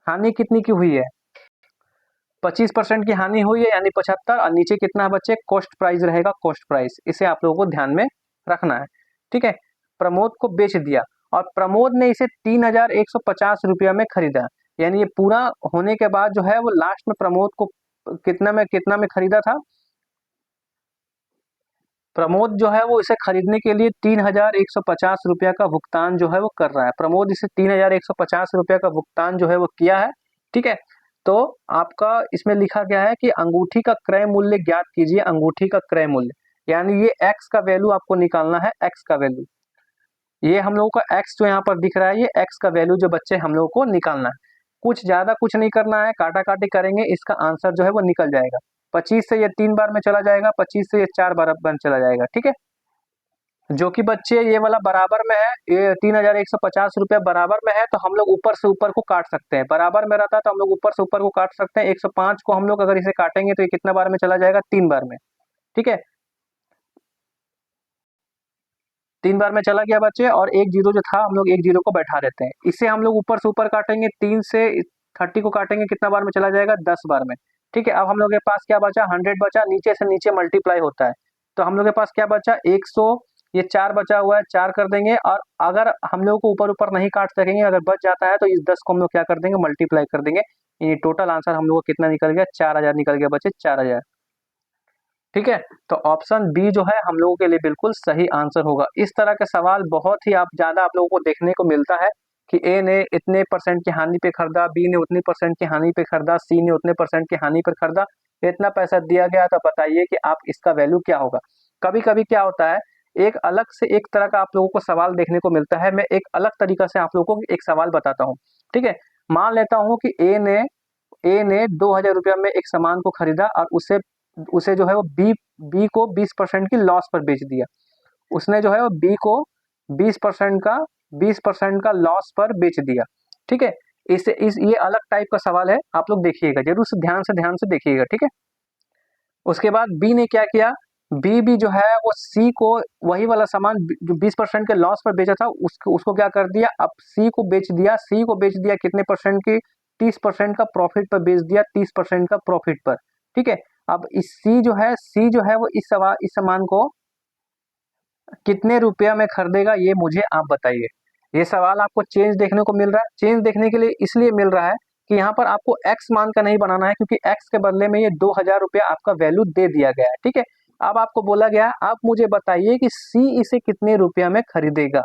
हानि कितनी की हुई है, 25% की हानि हुई है यानी 75, और नीचे कितना है बच्चे, कॉस्ट प्राइस रहेगा, कॉस्ट प्राइस। इसे आप लोगों को ध्यान में रखना है, ठीक है। प्रमोद को बेच दिया और प्रमोद ने इसे 3150 रुपया में खरीदा, यानी ये पूरा होने के बाद जो है वो लास्ट में प्रमोद को कितना में खरीदा था, प्रमोद जो है वो इसे खरीदने के लिए 3150 रुपया का भुगतान जो है वो कर रहा है। प्रमोद इसे 3150 रुपया का भुगतान जो है वो किया है, ठीक है। तो आपका इसमें लिखा गया है कि अंगूठी का क्रय मूल्य ज्ञात कीजिए, अंगूठी का क्रय मूल्य, यानी ये एक्स का वैल्यू आपको निकालना है, एक्स का वैल्यू, ये हम लोगों का एक्स जो यहाँ पर दिख रहा है, ये एक्स का वैल्यू जो बच्चे हम लोगों को निकालना है। कुछ ज्यादा कुछ नहीं करना है, काटा काटी करेंगे, इसका आंसर जो है वो निकल जाएगा। 25 से ये 3 बार में चला जाएगा, 25 से ये 4 बार में चला जाएगा, ठीक है। जो कि बच्चे ये वाला बराबर में है, ये 3150 रुपया बराबर में है, तो हम लोग ऊपर से ऊपर को काट सकते हैं। बराबर में रहता है तो हम लोग ऊपर से ऊपर को काट सकते हैं। 105 को हम लोग अगर इसे काटेंगे तो ये कितना बार में चला जाएगा, 3 बार में, ठीक है, 3 बार में चला गया बच्चे। और एक जीरो जो था हम लोग एक जीरो को बैठा देते हैं, इसे हम लोग ऊपर से ऊपर काटेंगे, 3 से 30 को काटेंगे, कितना बार में चला जाएगा, 10 बार में, ठीक है। अब हम लोग के पास क्या बचा, 100 बचा, नीचे से नीचे मल्टीप्लाई होता है, तो हम लोग के पास क्या बचा, 100, ये 4 बचा हुआ है, 4 कर देंगे। और अगर हम लोग को ऊपर ऊपर नहीं काट सकेंगे, अगर बच जाता है तो इस 10 को हम लोग क्या कर देंगे, मल्टीप्लाई कर देंगे। ये टोटल आंसर हम लोग को कितना निकल गया, 4000 निकल गया बच्चे, 4000, ठीक है। तो ऑप्शन बी जो है हम लोगों के लिए बिल्कुल सही आंसर होगा। इस तरह के सवाल बहुत ही ज्यादा आप लोगों को देखने को मिलता है कि ए ने इतने परसेंट की हानि पे खरीदा, बी ने उतनी परसेंट की हानि पे खरीदा, सी ने उतने परसेंट की हानि पर खरीदा, इतना पैसा दिया गया, तो बताइए कि आप इसका वैल्यू क्या होगा। कभी कभी क्या होता है, एक अलग से एक तरह का आप लोगों को सवाल देखने को मिलता है। मैं एक अलग तरीका से आप लोगों को एक सवाल बताता हूँ, ठीक है। मान लेता हूँ कि ए ने 2000 रुपया में एक सामान को खरीदा और उसे उसे जो है वो बी को 20% की लॉस पर बेच दिया। उसने जो है वो बी को 20% का लॉस पर बेच दिया। ठीक है, इस ये अलग टाइप का सवाल है, आप लोग देखिएगा जरूर से, ध्यान से देखिएगा। ठीक है, उसके बाद बी ने क्या किया, बी भी जो है वो सी को वही वाला सामान जो 20% के लॉस पर बेचा था उसको क्या कर दिया, अब सी को बेच दिया। सी को बेच दिया कितने परसेंट की, 30% का प्रॉफिट पर बेच दिया, 30% का प्रॉफिट पर। ठीक है, अब इस सी जो है वो इस सामान को कितने रुपया में खरीदेगा, ये मुझे आप बताइए। ये सवाल आपको चेंज देखने को मिल रहा है। चेंज देखने के लिए इसलिए मिल रहा है कि यहाँ पर आपको एक्स मान का नहीं बनाना है, क्योंकि एक्स के बदले में ये 2000 रुपया आपका वैल्यू दे दिया गया है। ठीक है, अब आपको बोला गया आप मुझे बताइए कि सी इसे कितने रुपया में खरीदेगा।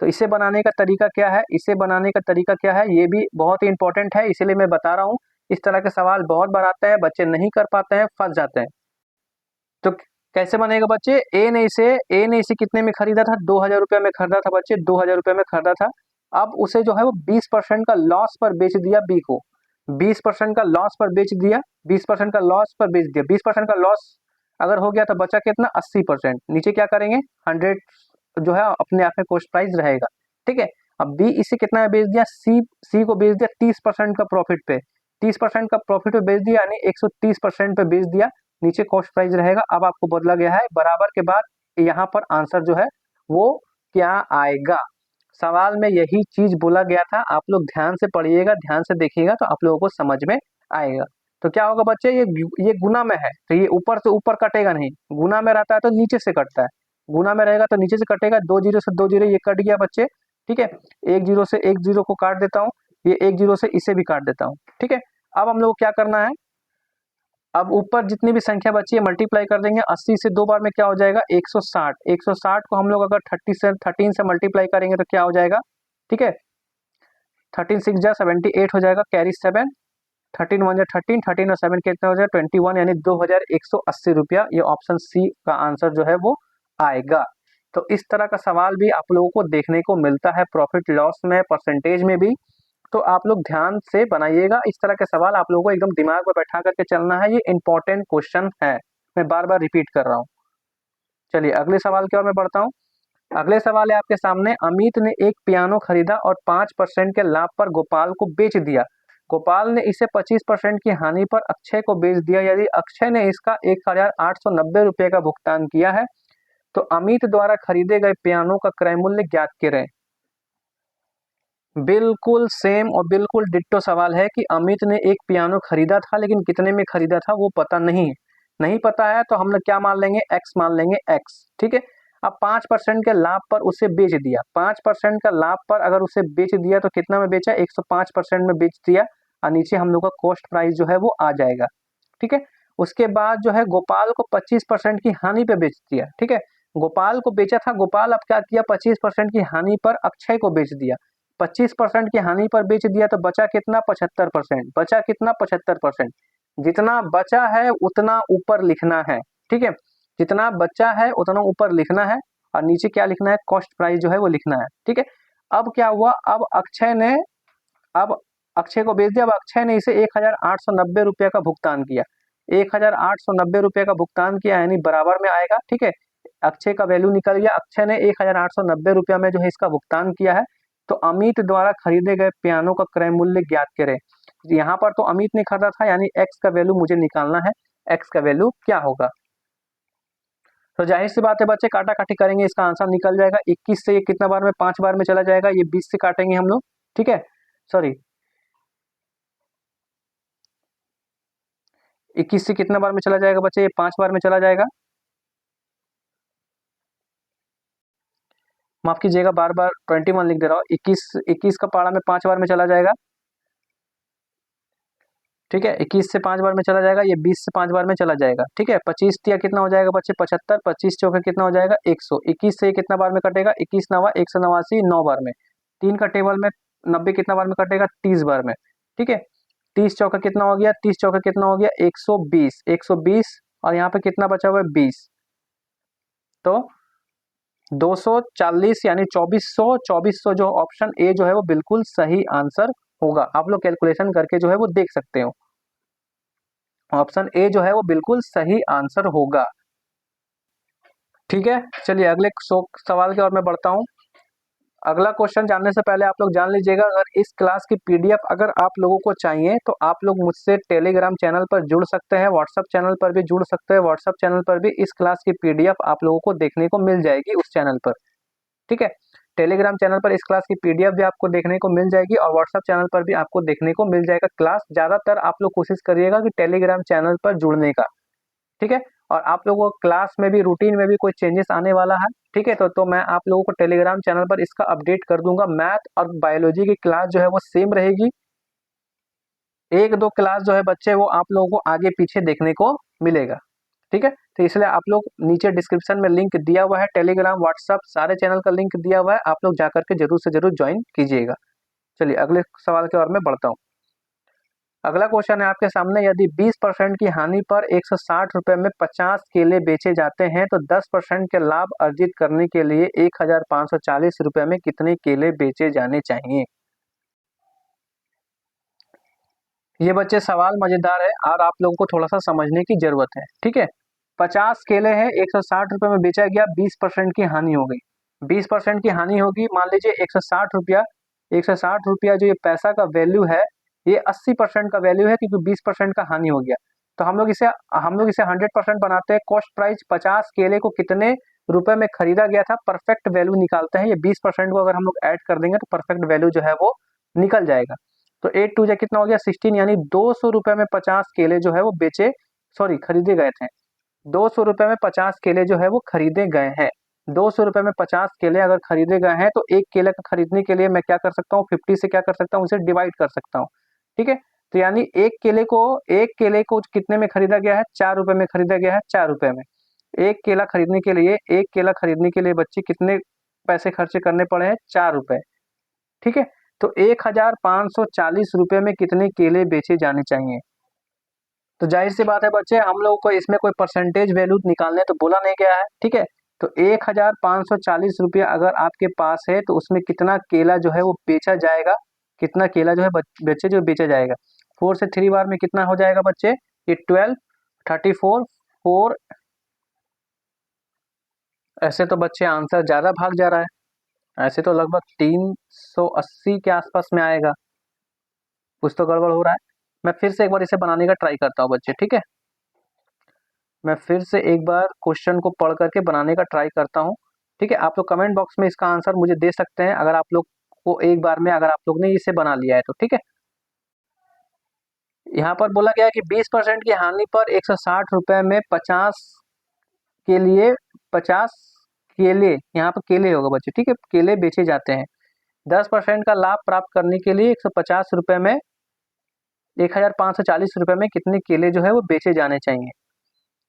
तो इसे बनाने का तरीका क्या है, इसे बनाने का तरीका क्या है, ये भी बहुत ही इंपॉर्टेंट है, इसीलिए मैं बता रहा हूँ। इस तरह के सवाल बहुत बार आते हैं, बच्चे नहीं कर पाते हैं, फंस जाते हैं। तो कैसे बनेगा बच्चे, ए ने इसे कितने में खरीदा था, 2000 रुपया में खरीदा था बच्चे, 2000 रुपया में खरीदा था। अब उसे जो है वो 20% का लॉस पर बेच दिया बी को, 20% का लॉस पर बेच दिया, 20% का लॉस पर बेच दिया। 20% का लॉस अगर हो गया तो बचा कितना, 80%। नीचे क्या करेंगे, 100 जो है अपने आप में कॉस्ट प्राइस रहेगा। ठीक है, अब बी इसे कितना में बेच दिया, सी को बेच दिया 30% का प्रॉफिट पे, 30% का प्रॉफिट पे बेच दिया, यानी 130% पे बेच दिया। नीचे कॉस्ट प्राइस रहेगा। अब आपको बदला गया है बराबर के बाद यहाँ पर आंसर जो है वो क्या आएगा। सवाल में यही चीज बोला गया था, आप लोग ध्यान से पढ़िएगा, ध्यान से देखिएगा तो आप लोगों को समझ में आएगा। तो क्या होगा बच्चे, ये गुना में है तो ये ऊपर से ऊपर कटेगा नहीं, गुना में रहता है तो नीचे से कटता है, गुना में रहेगा तो नीचे से कटेगा। 2 जीरो से 2 जीरो ये कट गया बच्चे। ठीक है, 1 जीरो से 1 जीरो को काट देता हूँ, ये 1 जीरो से इसे भी काट देता हूँ। ठीक है, अब हम लोग को क्या करना है, अब ऊपर जितनी भी संख्या बची है मल्टीप्लाई कर देंगे। 80 से 2 बार में क्या हो जाएगा, 160। 160 को हम लोग अगर 13 से मल्टीप्लाई करेंगे तो क्या हो जाएगा, ठीक है, 13 6 जा 78 हो जाएगा, कैरी 7, 13 1 जा 13, 13 और 7 कितना हो जाएगा 21, यानी 2180 रुपया। ये ऑप्शन सी का आंसर जो है वो आएगा। तो इस तरह का सवाल भी आप लोगों को देखने को मिलता है प्रॉफिट लॉस में, परसेंटेज में भी। तो आप लोग ध्यान से बनाइएगा, इस तरह के सवाल आप लोगों को एकदम दिमाग में बैठा करके चलना है, ये इंपॉर्टेंट क्वेश्चन है, मैं बार बार रिपीट कर रहा हूँ। चलिए अगले सवाल की ओर मैं बढ़ता हूँ। अगले सवाल है आपके सामने, अमित ने एक पियानो खरीदा और 5% के लाभ पर गोपाल को बेच दिया। गोपाल ने इसे 25% की हानि पर अक्षय को बेच दिया। यदि अक्षय ने इसका 1890 रुपये का भुगतान किया है तो अमित द्वारा खरीदे गए पियानो का क्रय मूल्य ज्ञात करें। बिल्कुल सेम और बिल्कुल डिट्टो सवाल है कि अमित ने एक पियानो खरीदा था, लेकिन कितने में खरीदा था वो पता नहीं है। नहीं पता है तो हम लोग क्या मान लेंगे, एक्स मान लेंगे, एक्स। ठीक है, अब 5% के लाभ पर उसे बेच दिया। 5% का लाभ पर अगर उसे बेच दिया तो कितना में बेचा, 105% में बेच दिया, और नीचे हम लोग का कॉस्ट प्राइस जो है वो आ जाएगा। ठीक है, उसके बाद जो है गोपाल को 25% की हानि पे बेच दिया। ठीक है, गोपाल को बेचा था, गोपाल अब क्या किया, 25% की हानि पर अक्षय को बेच दिया। 25% की हानि पर बेच दिया तो बचा कितना, 75%। बचा कितना, 75%। जितना बचा है उतना ऊपर लिखना है। ठीक है, जितना बचा है उतना ऊपर लिखना है, और नीचे क्या लिखना है, कॉस्ट प्राइस जो है वो लिखना है। ठीक है, अब क्या हुआ, अब अक्षय को बेच दिया। अब अक्षय ने इसे 1890 रुपये का भुगतान किया। 1890 रुपये का भुगतान किया, यानी बराबर में आएगा। ठीक है, अक्षय का वैल्यू निकल गया, अक्षय ने 1890 रुपया में जो है इसका भुगतान किया है। तो अमित द्वारा खरीदे गए पियानो का क्रय मूल्य ज्ञात करें। यहाँ पर तो अमित ने खरीदा था, यानी एक्स का वैल्यू मुझे निकालना है, एक्स का वैल्यू क्या होगा। तो जाहिर सी बात है बच्चे, काटा काटी करेंगे, इसका आंसर निकल जाएगा। 21 से ये कितना बार में, 5 बार में चला जाएगा, ये 20 से काटेंगे हम लोग। ठीक है, सॉरी 21 से कितना बार में चला जाएगा बच्चे, ये 5 बार में चला जाएगा। माफ कीजिएगा, बार बार 21 लिख दे रहा हूँ। 21 का पारा में 5 बार में चला जाएगा। ठीक है, 21 से 5 बार में चला जाएगा, ये 20 से 5 बार में चला जाएगा। ठीक है, 25 दिया कितना हो जाएगा बच्चे, 75, 25 चौके कितना हो जाएगा, 100। 21 से कितना बार में कटेगा, 21 नवा 189, 9 बार में। 3 का टेबल में 90 कितना बार में कटेगा, 30 बार में। ठीक है, 30 चौका कितना हो गया, 30 चौका कितना हो गया, 120, 120, और यहाँ पे कितना बचा हुआ है, 20। तो 240 यानी 2400, 2400 जो ऑप्शन ए जो है वो बिल्कुल सही आंसर होगा। आप लोग कैलकुलेशन करके जो है वो देख सकते हो, ऑप्शन ए जो है वो बिल्कुल सही आंसर होगा। ठीक है, चलिए अगले सवाल की ओर मैं बढ़ता हूँ। अगला क्वेश्चन जानने से पहले आप लोग जान लीजिएगा, अगर इस क्लास की पीडीएफ अगर आप लोगों को चाहिए तो आप लोग मुझसे टेलीग्राम चैनल पर जुड़ सकते हैं, व्हाट्सएप चैनल पर भी जुड़ सकते हैं। व्हाट्सएप चैनल पर भी इस क्लास की पीडीएफ आप लोगों को देखने को मिल जाएगी उस चैनल पर। ठीक है, टेलीग्राम चैनल पर इस क्लास की पीडीएफ भी आपको देखने को मिल जाएगी और व्हाट्सएप चैनल पर भी आपको देखने को मिल जाएगा क्लास। ज़्यादातर आप लोग कोशिश करिएगा कि टेलीग्राम चैनल पर जुड़ने का। ठीक है, और आप लोगों को क्लास में भी रूटीन में भी कोई चेंजेस आने वाला है। ठीक है, तो मैं आप लोगों को टेलीग्राम चैनल पर इसका अपडेट कर दूंगा। मैथ और बायोलॉजी की क्लास जो है वो सेम रहेगी। एक दो क्लास जो है बच्चे वो आप लोगों को आगे पीछे देखने को मिलेगा। ठीक है, तो इसलिए आप लोग नीचे डिस्क्रिप्शन में लिंक दिया हुआ है, टेलीग्राम व्हाट्सएप सारे चैनल का लिंक दिया हुआ है, आप लोग जाकर के जरूर से जरूर ज्वाइन कीजिएगा। चलिए अगले सवाल की ओर मैं बढ़ता हूँ। अगला क्वेश्चन है आपके सामने, यदि 20% की हानि पर 160 रुपए में 50 केले बेचे जाते हैं तो 10% के लाभ अर्जित करने के लिए 1540 रुपए में कितने केले बेचे जाने चाहिए। ये बच्चे सवाल मजेदार है और आप लोगों को थोड़ा सा समझने की जरूरत है। ठीक है, 50 केले हैं, 160 रुपए में बेचा गया, 20% की हानि हो गई। 20% की हानि होगी, मान लीजिए 160 रुपया, 160 रुपया जो ये पैसा का वैल्यू है ये 80% का वैल्यू है, क्योंकि 20% का हानि हो गया। तो हम लोग इसे 100% बनाते हैं। कॉस्ट प्राइस 50 केले को कितने रुपए में खरीदा गया था, परफेक्ट वैल्यू निकालते हैं। ये 20% को अगर हम लोग ऐड कर देंगे तो परफेक्ट वैल्यू जो है वो निकल जाएगा। तो 8 टू जा कितना हो गया 16, यानी 200 रुपए में 50 केले जो है वो खरीदे गए थे। 200 रुपए में 50 केले जो है वो खरीदे गए हैं। 200 रुपए में 50 केले अगर खरीदे गए हैं तो एक केले का खरीदने के लिए मैं क्या कर सकता हूँ, 50 से क्या कर सकता हूँ, उसे डिवाइड कर सकता हूँ। ठीक है, तो यानी एक केले को कितने में खरीदा गया है, 4 रुपए में खरीदा गया है, 4 रुपए में। एक केला खरीदने के लिए बच्चे कितने पैसे खर्चे करने पड़े हैं, 4 रुपए। ठीक है, तो 1540 रुपए में कितने केले बेचे जाने चाहिए। तो जाहिर सी बात है बच्चे, हम लोगों को इसमें कोई परसेंटेज वैल्यू निकालने तो बोला नहीं गया है। ठीक है, तो 1540 रुपया अगर आपके पास है तो उसमें कितना केला जो है वो बेचा जाएगा, कितना केला जो है बच्चे जो बेचा जाएगा। 4 से 3 बार में कितना हो जाएगा बच्चे, ये 12, 34, 4। ऐसे तो बच्चे आंसर ज्यादा भाग जा रहा है, ऐसे तो लगभग 380 के आसपास में आएगा। कुछ तो गड़बड़ हो रहा है। मैं फिर से एक बार इसे बनाने का ट्राई करता हूँ बच्चे। ठीक है, मैं फिर से एक बार क्वेश्चन को पढ़ करके बनाने का ट्राई करता हूँ। ठीक है, आप लोग कमेंट बॉक्स में इसका आंसर मुझे दे सकते हैं अगर आप लोग को एक बार में अगर आप लोग ने इसे बना लिया है तो। ठीक है, यहाँ पर बोला गया है कि 20% की हानि पर 160 रुपए में 50 के लिए 50 केले, यहाँ पर केले होगा बच्चे। ठीक है, केले बेचे जाते हैं। 10% का लाभ प्राप्त करने के लिए 150 रुपए में 1540 रुपए में कितने केले जो है वो बेचे जाने चाहिए,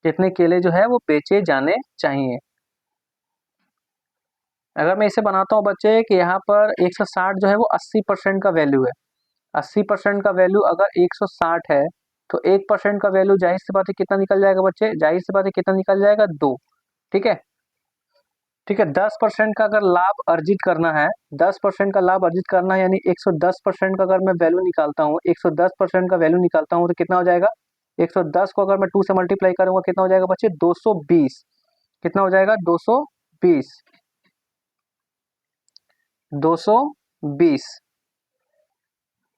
कितने केले जो है वो बेचे जाने चाहिए। अगर मैं इसे बनाता हूँ बच्चे कि यहाँ पर 160 जो है वो 80% का वैल्यू है। 80% का वैल्यू अगर 160 है तो 1% का वैल्यू जाहिर सी बात है कितना निकल जाएगा बच्चे, जाहिर सी बात है कितना निकल जाएगा, 2। ठीक है, ठीक है, 10% का अगर लाभ अर्जित करना है, 10% का लाभ अर्जित करना है, यानी 110% का अगर मैं वैल्यू निकालता हूँ, 110% का वैल्यू निकालता हूँ तो कितना हो जाएगा, 110 को अगर मैं 2 से मल्टीप्लाई करूंगा कितना हो जाएगा बच्चे, 220। कितना हो जाएगा, 220, 220।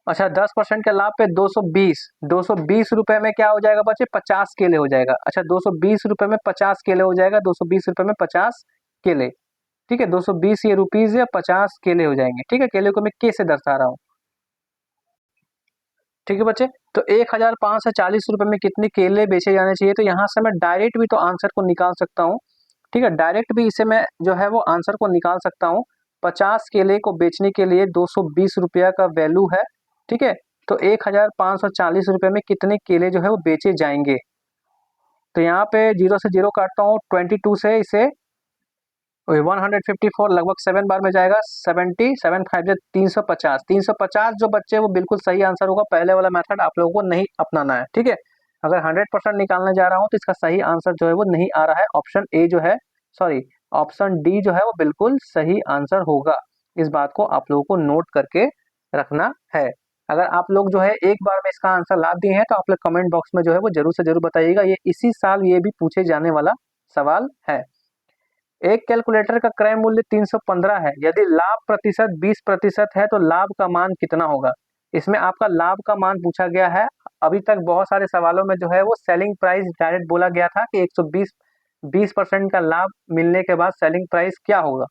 अच्छा, 10% के लाभ पे 220, 220 रुपए में क्या हो जाएगा बच्चे, 50 केले हो जाएगा। अच्छा, 220 रुपए में 50 केले हो जाएगा, 220 रुपए में 50 केले। ठीक है, 220 ये रुपीज या 50 केले हो जाएंगे। ठीक है, केले को मैं के से दर्शा रहा हूँ। ठीक है बच्चे, तो 1540 रुपए में कितने केले बेचे जाने चाहिए, तो यहाँ से मैं डायरेक्ट भी तो आंसर को निकाल सकता हूँ। ठीक है, डायरेक्ट भी इसे मैं जो है वो आंसर को निकाल सकता हूँ। 50 केले को बेचने के लिए 220 रुपया का वैल्यू है। ठीक है, तो 1540 रुपए में कितने केले जो है वो बेचे जाएंगे। तो यहाँ पे 0 से 0 काटता हूँ, 22 से इसे 154 लगभग 7 बार में जाएगा, 70, 7 5 350, 350 जो बच्चे वो बिल्कुल सही आंसर होगा। पहले वाला मेथड आप लोगों को नहीं अपनाना है। ठीक है, अगर 100% निकालने जा रहा हूँ तो इसका सही आंसर जो है वो नहीं आ रहा है। ऑप्शन ए जो है, सॉरी, ऑप्शन डी जो है वो बिल्कुल सही आंसर होगा। इस बात को आप लोगों को नोट करके रखना है। अगर आप लोग जो है एक बार में इसका आंसर ला दिए हैं तो आप लोग कमेंट बॉक्स में जो है वो जरूर से जरूर बताइएगा। ये इसी साल ये भी पूछे जाने वाला सवाल है। एक कैलकुलेटर का क्रय मूल्य 315 है, यदि लाभ प्रतिशत 20% है तो लाभ का मान कितना होगा। इसमें आपका लाभ का मान पूछा गया है। अभी तक बहुत सारे सवालों में जो है वो सेलिंग प्राइस डायरेक्ट बोला गया था कि 120% का लाभ मिलने के बाद सेलिंग प्राइस क्या होगा,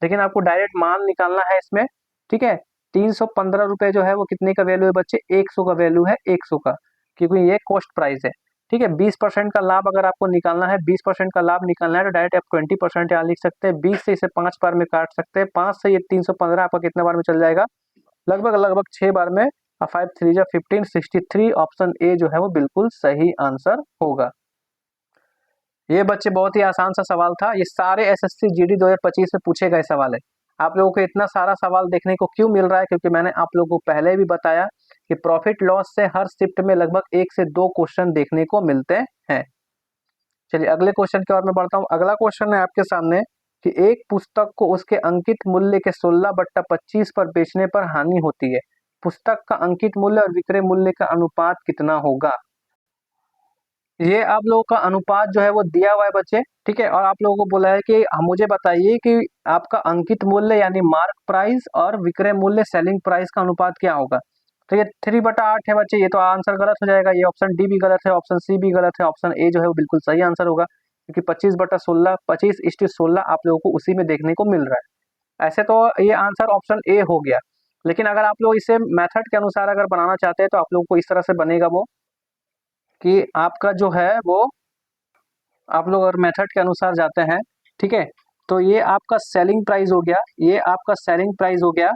लेकिन आपको डायरेक्ट मान निकालना है इसमें। ठीक है, 315 रुपये जो है वो कितने का वैल्यू है बच्चे, 100 का वैल्यू है, 100 का, क्योंकि ये कॉस्ट प्राइस है। ठीक है, 20% का लाभ अगर आपको निकालना है, 20% का लाभ निकालना है तो डायरेक्ट आप 20% यहाँ लिख सकते हैं। 20 से इसे 5 बार में काट सकते हैं, 5 से ये 315 आपका कितने बार में चल जाएगा, लगभग लगभग 6 बार में। 5 3 जा 15, 63, ऑप्शन ए जो है वो बिल्कुल सही आंसर होगा। ये बच्चे बहुत ही आसान सा सवाल था, ये सारे एसएससी जीडी 2025 में पूछे गए सवाल है। आप लोगों को इतना सारा सवाल देखने को क्यों मिल रहा है, क्योंकि मैंने आप लोगों को पहले भी बताया कि प्रॉफिट लॉस से हर शिफ्ट में लगभग 1 से 2 क्वेश्चन देखने को मिलते हैं। चलिए अगले क्वेश्चन की ओर मैं बढ़ता हूँ। अगला क्वेश्चन है आपके सामने कि एक पुस्तक को उसके अंकित मूल्य के 16/25 पर बेचने पर हानि होती है, पुस्तक का अंकित मूल्य और विक्रय मूल्य का अनुपात कितना होगा। ये आप लोगों का अनुपात जो है वो दिया हुआ है बच्चे। ठीक है, और आप लोगों को बोला है कि मुझे बताइए कि आपका अंकित मूल्य यानी मार्क प्राइस और विक्रय मूल्य सेलिंग प्राइस का अनुपात क्या होगा। तो ये 3/8 है बच्चे, ये तो आंसर गलत हो जाएगा। ये ऑप्शन डी भी गलत है, ऑप्शन सी भी गलत है, ऑप्शन ए जो है वो बिल्कुल सही आंसर होगा, क्योंकि 25/16, 25:16 आप लोगों को उसी में देखने को मिल रहा है। ऐसे तो ये आंसर ऑप्शन ए हो गया, लेकिन अगर आप लोग इसे मेथड के अनुसार अगर बनाना चाहते हैं तो आप लोगों को इस तरह से बनेगा वो कि आपका जो है वो, आप लोग अगर मेथड के अनुसार जाते हैं, ठीक है, तो ये आपका सेलिंग प्राइस हो गया, ये आपका सेलिंग प्राइस हो गया।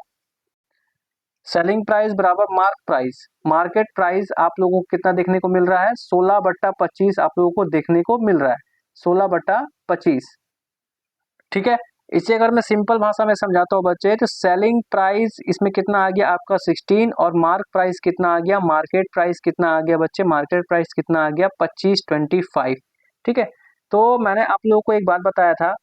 सेलिंग प्राइस बराबर मार्क प्राइस, मार्केट प्राइस आप लोगों को कितना देखने को मिल रहा है, 16/25 आप लोगों को देखने को मिल रहा है, 16/25। ठीक है, इसे अगर मैं सिंपल भाषा में समझाता हूँ बच्चे, तो सेलिंग प्राइस इसमें कितना आ गया आपका 16, और मार्क प्राइस कितना आ गया, मार्केट प्राइस कितना आ गया बच्चे, मार्केट प्राइस कितना आ गया 25/25। ठीक है, तो मैंने आप लोगों को एक बात बताया था,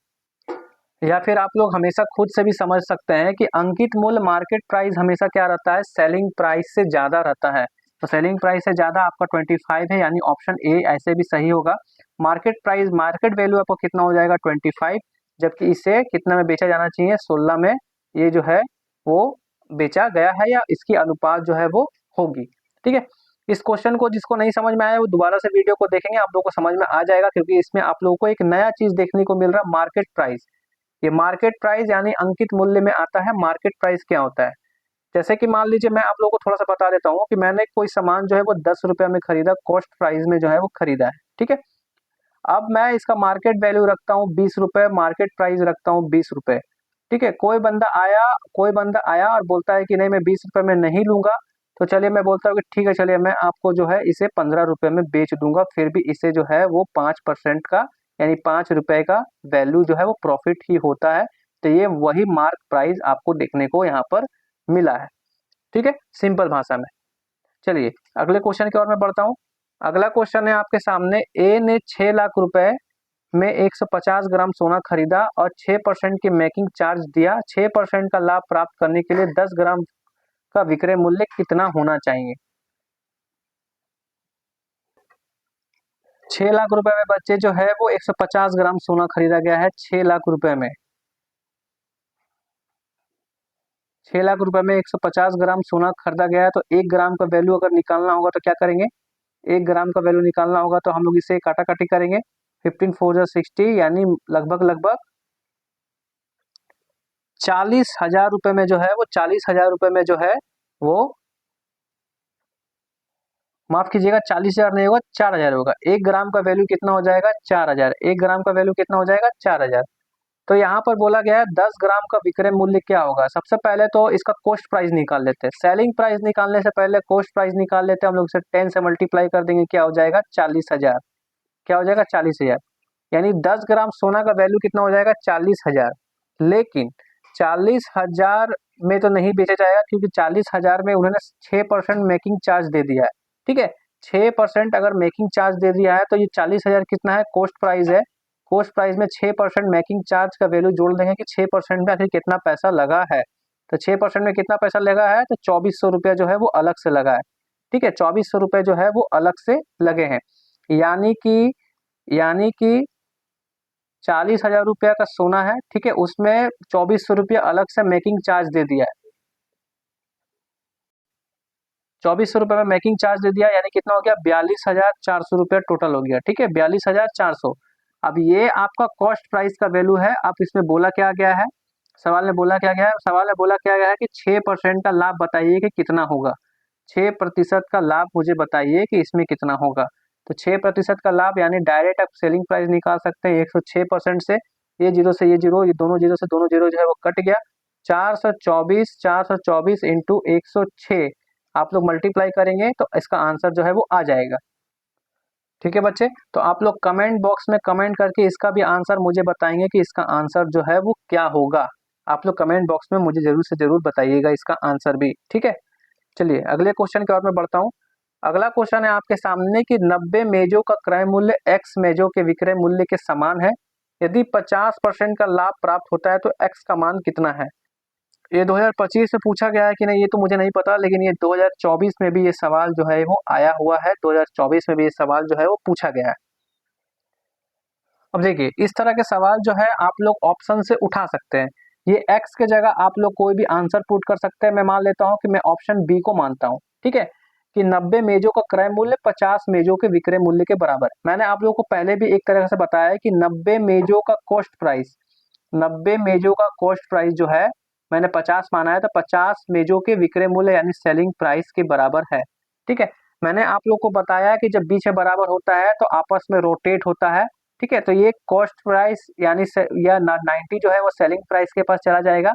या फिर आप लोग हमेशा खुद से भी समझ सकते हैं कि अंकित मूल्य मार्केट प्राइस हमेशा क्या रहता है, सेलिंग प्राइस से ज्यादा रहता है। तो सेलिंग प्राइस से ज्यादा आपका 25 है, यानी ऑप्शन ए ऐसे भी सही होगा। मार्केट प्राइस, मार्केट वैल्यू आपको कितना हो जाएगा 25, जबकि इसे कितना में बेचा जाना चाहिए, 16 में ये जो है वो बेचा गया है, या इसकी अनुपात जो है वो होगी। ठीक है, इस क्वेश्चन को जिसको नहीं समझ में आया वो दोबारा से वीडियो को देखेंगे, आप लोगों को समझ में आ जाएगा, क्योंकि इसमें आप लोगों को एक नया चीज देखने को मिल रहा है, मार्केट प्राइस। ये मार्केट प्राइस यानी अंकित मूल्य में आता है। मार्केट प्राइस क्या होता है, जैसे कि मान लीजिए मैं आप लोगों को थोड़ा सा बता देता हूँ कि मैंने कोई सामान जो है वो 10 रुपये में खरीदा, कॉस्ट प्राइस में जो है वो खरीदा है। ठीक है, अब मैं इसका मार्केट वैल्यू रखता हूँ 20 रुपये, मार्केट प्राइस रखता हूँ 20 रुपये। ठीक है, कोई बंदा आया और बोलता है कि नहीं मैं 20 रुपये में नहीं लूंगा, तो चलिए मैं बोलता हूँ कि ठीक है, चलिए मैं आपको जो है इसे 15 रुपये में बेच दूंगा, फिर भी इसे जो है वो 5% का यानी 5 रुपये का वैल्यू जो है वो प्रॉफिट ही होता है। तो ये वही मार्क प्राइस आपको देखने को यहाँ पर मिला है। ठीक है, सिंपल भाषा में। चलिए अगले क्वेश्चन की ओर मैं बढ़ता हूँ। अगला क्वेश्चन है आपके सामने, ए ने 6 लाख रुपए में 150 ग्राम सोना खरीदा और 6% की मेकिंग चार्ज दिया। 6% का लाभ प्राप्त करने के लिए 10 ग्राम का विक्रय मूल्य कितना होना चाहिए। 6 लाख रुपए में बच्चे जो है वो 150 ग्राम सोना खरीदा गया है। 6 लाख रुपए में 6 लाख रुपए में 150 ग्राम सोना खरीदा गया है, तो 1 ग्राम का वैल्यू अगर निकालना होगा तो क्या करेंगे, 1 ग्राम का वैल्यू निकालना होगा तो हम लोग इसे काटा काटी करेंगे। 15 4 जा 60, यानी लगभग लगभग 40,000 रुपए में जो है वो 40,000 रुपए में जो है वो, माफ कीजिएगा 40,000 नहीं होगा, 4,000 होगा। 1 ग्राम का वैल्यू कितना हो जाएगा 4,000, 1 ग्राम का वैल्यू कितना हो जाएगा 4,000। तो यहाँ पर बोला गया है 10 ग्राम का विक्रय मूल्य क्या होगा। सबसे पहले तो इसका कॉस्ट प्राइस निकाल लेते हैं, सेलिंग प्राइस निकालने से पहले कॉस्ट प्राइस निकाल लेते हैं। हम लोग इसे 10 से मल्टीप्लाई कर देंगे, क्या हो जाएगा 40,000, क्या हो जाएगा 40,000, यानी 10 ग्राम सोना का वैल्यू कितना हो जाएगा 40,000। लेकिन 40,000 में तो नहीं बेचा जाएगा, क्योंकि 40,000 में उन्होंने 6% मेकिंग चार्ज दे दिया है। ठीक है, 6% अगर मेकिंग चार्ज दे दिया है तो ये 40,000 कितना है, कॉस्ट प्राइस है। कॉस्ट प्राइस में 6% मेकिंग चार्ज का वैल्यू जोड़ देंगे कि 6% में आखिर कितना पैसा लगा है। तो 6% में कितना पैसा लगा है, तो 2400 रुपया जो है वो अलग से लगा है। ठीक है, 2400 रुपये जो है वो अलग से लगे हैं, यानी कि 40,000 रुपया का सोना है, ठीक है, उसमें 2400 रुपया अलग से मेकिंग चार्ज दे दिया है। 2400 रुपये में मेकिंग चार्ज दे दिया, यानी कितना हो गया, 42,400 रुपया टोटल हो गया, ठीक है, 42,400। अब ये आपका कॉस्ट प्राइस का वैल्यू है। आप इसमें बोला क्या गया है, सवाल में बोला क्या गया है, सवाल में बोला क्या गया है कि 6% का लाभ बताइए कि कितना होगा। 6% का लाभ मुझे बताइए कि इसमें कितना होगा। तो 6% का लाभ यानी डायरेक्ट आप सेलिंग प्राइस निकाल सकते हैं 106% से। ये जीरो से ये जीरो, ये दोनों जीरो से दोनों जीरो जो है वो कट गया। 424 इंटू 106 आप लोग मल्टीप्लाई करेंगे तो इसका आंसर जो है वो आ जाएगा। ठीक है बच्चे, तो आप लोग कमेंट बॉक्स में कमेंट करके इसका भी आंसर मुझे बताएंगे कि इसका आंसर जो है वो क्या होगा। आप लोग कमेंट बॉक्स में मुझे जरूर से जरूर बताइएगा इसका आंसर भी, ठीक है। चलिए अगले क्वेश्चन की ओर मैं बढ़ता हूँ। अगला क्वेश्चन है आपके सामने कि 90 मेजों का क्रय मूल्य x मेजों के विक्रय मूल्य के समान है। यदि 50% का लाभ प्राप्त होता है तो x का मान कितना है। ये 2025 में पूछा गया है कि नहीं ये तो मुझे नहीं पता, लेकिन ये 2024 में भी ये सवाल जो है वो आया हुआ है। 2024 में भी ये सवाल जो है वो पूछा गया है। अब देखिए इस तरह के सवाल जो है आप लोग ऑप्शन से उठा सकते हैं। ये x के जगह आप लोग कोई भी आंसर पुट कर सकते हैं। मैं मान लेता हूं कि मैं ऑप्शन बी को मानता हूं, ठीक है, कि 90 मेजों का क्रय मूल्य 50 मेजों के विक्रय मूल्य के बराबर। मैंने आप लोगों को पहले भी एक तरह से बताया है कि 90 मेजों का कॉस्ट प्राइस, 90 मेजों का कॉस्ट प्राइस जो है मैंने 50 माना है, तो 50 मेजों के विक्रय मूल्य यानी सेलिंग प्राइस के बराबर है, ठीक है। मैंने आप लोग को बताया कि जब बीच में बराबर होता है तो आपस में रोटेट होता है, ठीक है। तो ये कॉस्ट प्राइस यानी या 90 जो है वो सेलिंग प्राइस के पास चला जाएगा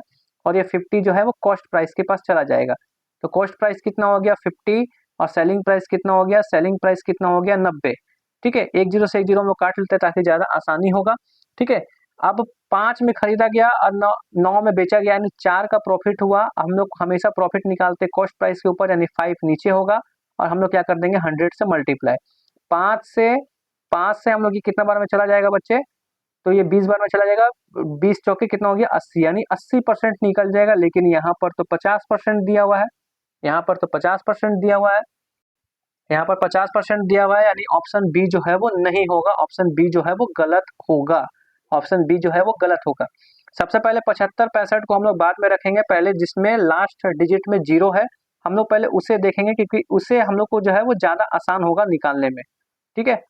और ये 50 जो है वो कॉस्ट प्राइस के पास चला जाएगा। तो कॉस्ट प्राइस कितना हो गया 50 और सेलिंग प्राइस कितना हो गया, सेलिंग प्राइस कितना हो गया 90, ठीक है। एक जीरो से एक जीरो हम लोग काट लेते हैं ताकि ज्यादा आसानी होगा, ठीक है। अब 5 में खरीदा गया और 9 में बेचा गया यानी 4 का प्रॉफिट हुआ। हम लोग हमेशा प्रॉफिट निकालते कॉस्ट प्राइस के ऊपर, यानी 5 नीचे होगा और हम लोग क्या कर देंगे 100 से मल्टीप्लाई। 5 से 5 से हम लोग ये कितना बार में चला जाएगा बच्चे, तो ये 20 बार में चला जाएगा। 20 चौके कितना हो गया 80, यानी 80% निकल जाएगा। लेकिन यहाँ पर तो 50% दिया हुआ है, यहाँ पर तो 50% दिया हुआ है, यहाँ पर 50% दिया हुआ है, यानी ऑप्शन बी जो है वो नहीं होगा। ऑप्शन बी जो है वो गलत होगा, ऑप्शन बी जो है वो गलत होगा। सबसे पहले 75 65 को हम लोग बाद में रखेंगे, पहले जिसमें लास्ट डिजिट में जीरो है हम लोग पहले उसे देखेंगे, क्योंकि उसे हम लोग को जो है वो ज्यादा आसान होगा निकालने में, ठीक है।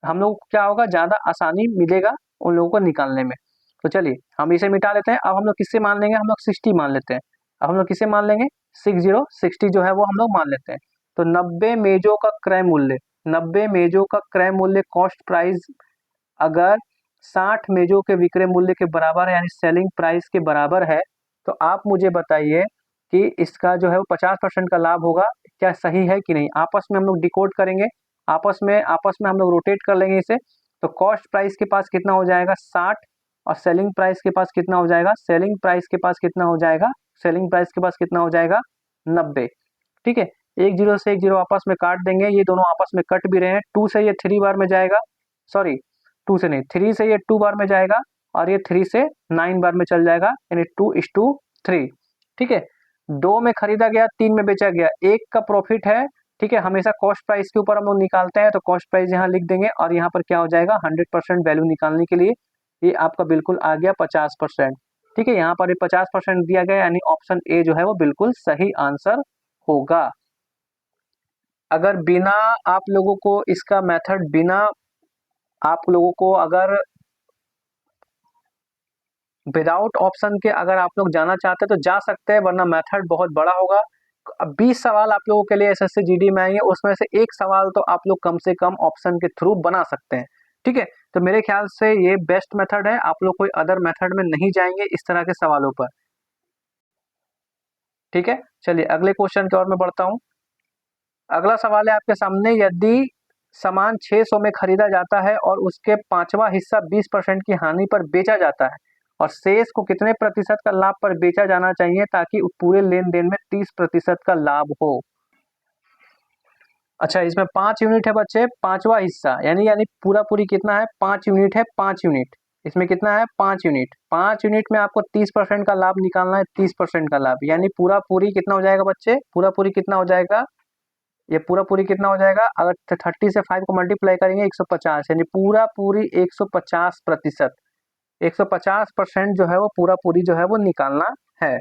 हम लोग क्या होगा ज्यादा आसानी मिलेगा उन लोगों को निकालने में। तो चलिए हम इसे मिटा लेते हैं। अब हम लोग किससे मान लेंगे, हम लोग 60 मान लेते हैं। अब हम लोग किसे मान लेंगे 60 जो है वो हम लोग मान लेते हैं। तो 90 मेजों का क्रय मूल्य, 90 मेजों का क्रय मूल्य कॉस्ट प्राइस अगर 60 मेजों के विक्रय मूल्य के बराबर है यानी सेलिंग प्राइस के बराबर है, तो आप मुझे बताइए कि इसका जो है वो 50% का लाभ होगा, क्या सही है कि नहीं। आपस में हम लोग डिकोड करेंगे, आपस में हम लोग रोटेट कर लेंगे इसे। तो कॉस्ट प्राइस के पास कितना हो जाएगा 60 और सेलिंग प्राइस के पास कितना हो जाएगा, सेलिंग प्राइस के पास कितना हो जाएगा, सेलिंग प्राइस के पास कितना हो जाएगा 90, ठीक है। एक जीरो से एक जीरो आपस में काट देंगे, ये दोनों आपस में कट भी रहे हैं। 2 से ये 3 बार में जाएगा, सॉरी 2 से नहीं 3 से ये 2 बार में जाएगा और ये 3 से 9 बार में चल जाएगा, यानी 2:3, ठीक है। 2 में खरीदा गया 3 में बेचा गया, 1 का प्रॉफिट है, ठीक है। हमेशा कॉस्ट प्राइस के ऊपर हम लोग निकालते हैं, तो कॉस्ट प्राइस यहाँ लिख देंगे और यहाँ पर क्या हो जाएगा 100% वैल्यू निकालने के लिए ये आपका बिल्कुल आ गया 50%, ठीक है। यहाँ पर ये 50% दिया गया, यानी ऑप्शन ए जो है वो बिल्कुल सही आंसर होगा। अगर बिना आप लोगों को इसका मेथड, बिना आप लोगों को अगर विदाउट ऑप्शन के अगर आप लोग जाना चाहते हैं तो जा सकते हैं, वरना मेथड बहुत बड़ा होगा। अब 20 सवाल आप लोगों के लिए एसएससी जीडी में आएंगे, उसमें से एक सवाल तो आप लोग कम से कम ऑप्शन के थ्रू बना सकते हैं, ठीक है। तो मेरे ख्याल से ये बेस्ट मेथड है, आप लोग कोई अदर मेथड में नहीं जाएंगे इस तरह के सवालों पर, ठीक है। चलिए अगले क्वेश्चन की ओर मैं बढ़ता हूँ। अगला सवाल है आपके सामने, यदि सामान 600 में खरीदा जाता है और उसके 5वां हिस्सा 20% की हानि पर बेचा जाता है और शेष को कितने प्रतिशत का लाभ पर बेचा जाना चाहिए ताकि पूरे लेन देन में 30% का लाभ हो। अच्छा इसमें 5 यूनिट है बच्चे, 5वां हिस्सा यानी यानी पूरा पूरी कितना है 5 यूनिट है, 5 यूनिट इसमें कितना है 5 यूनिट, 5 यूनिट में आपको 30% का लाभ निकालना है, 30% का लाभ यानी पूरा पूरी कितना हो जाएगा बच्चे, पूरा पूरी कितना हो जाएगा, ये पूरा पूरी कितना हो जाएगा, अगर 30 से 5 को मल्टीप्लाई करेंगे 150, यानी पूरा पूरी 150%, 150% जो है वो पूरा पूरी जो है वो निकालना है।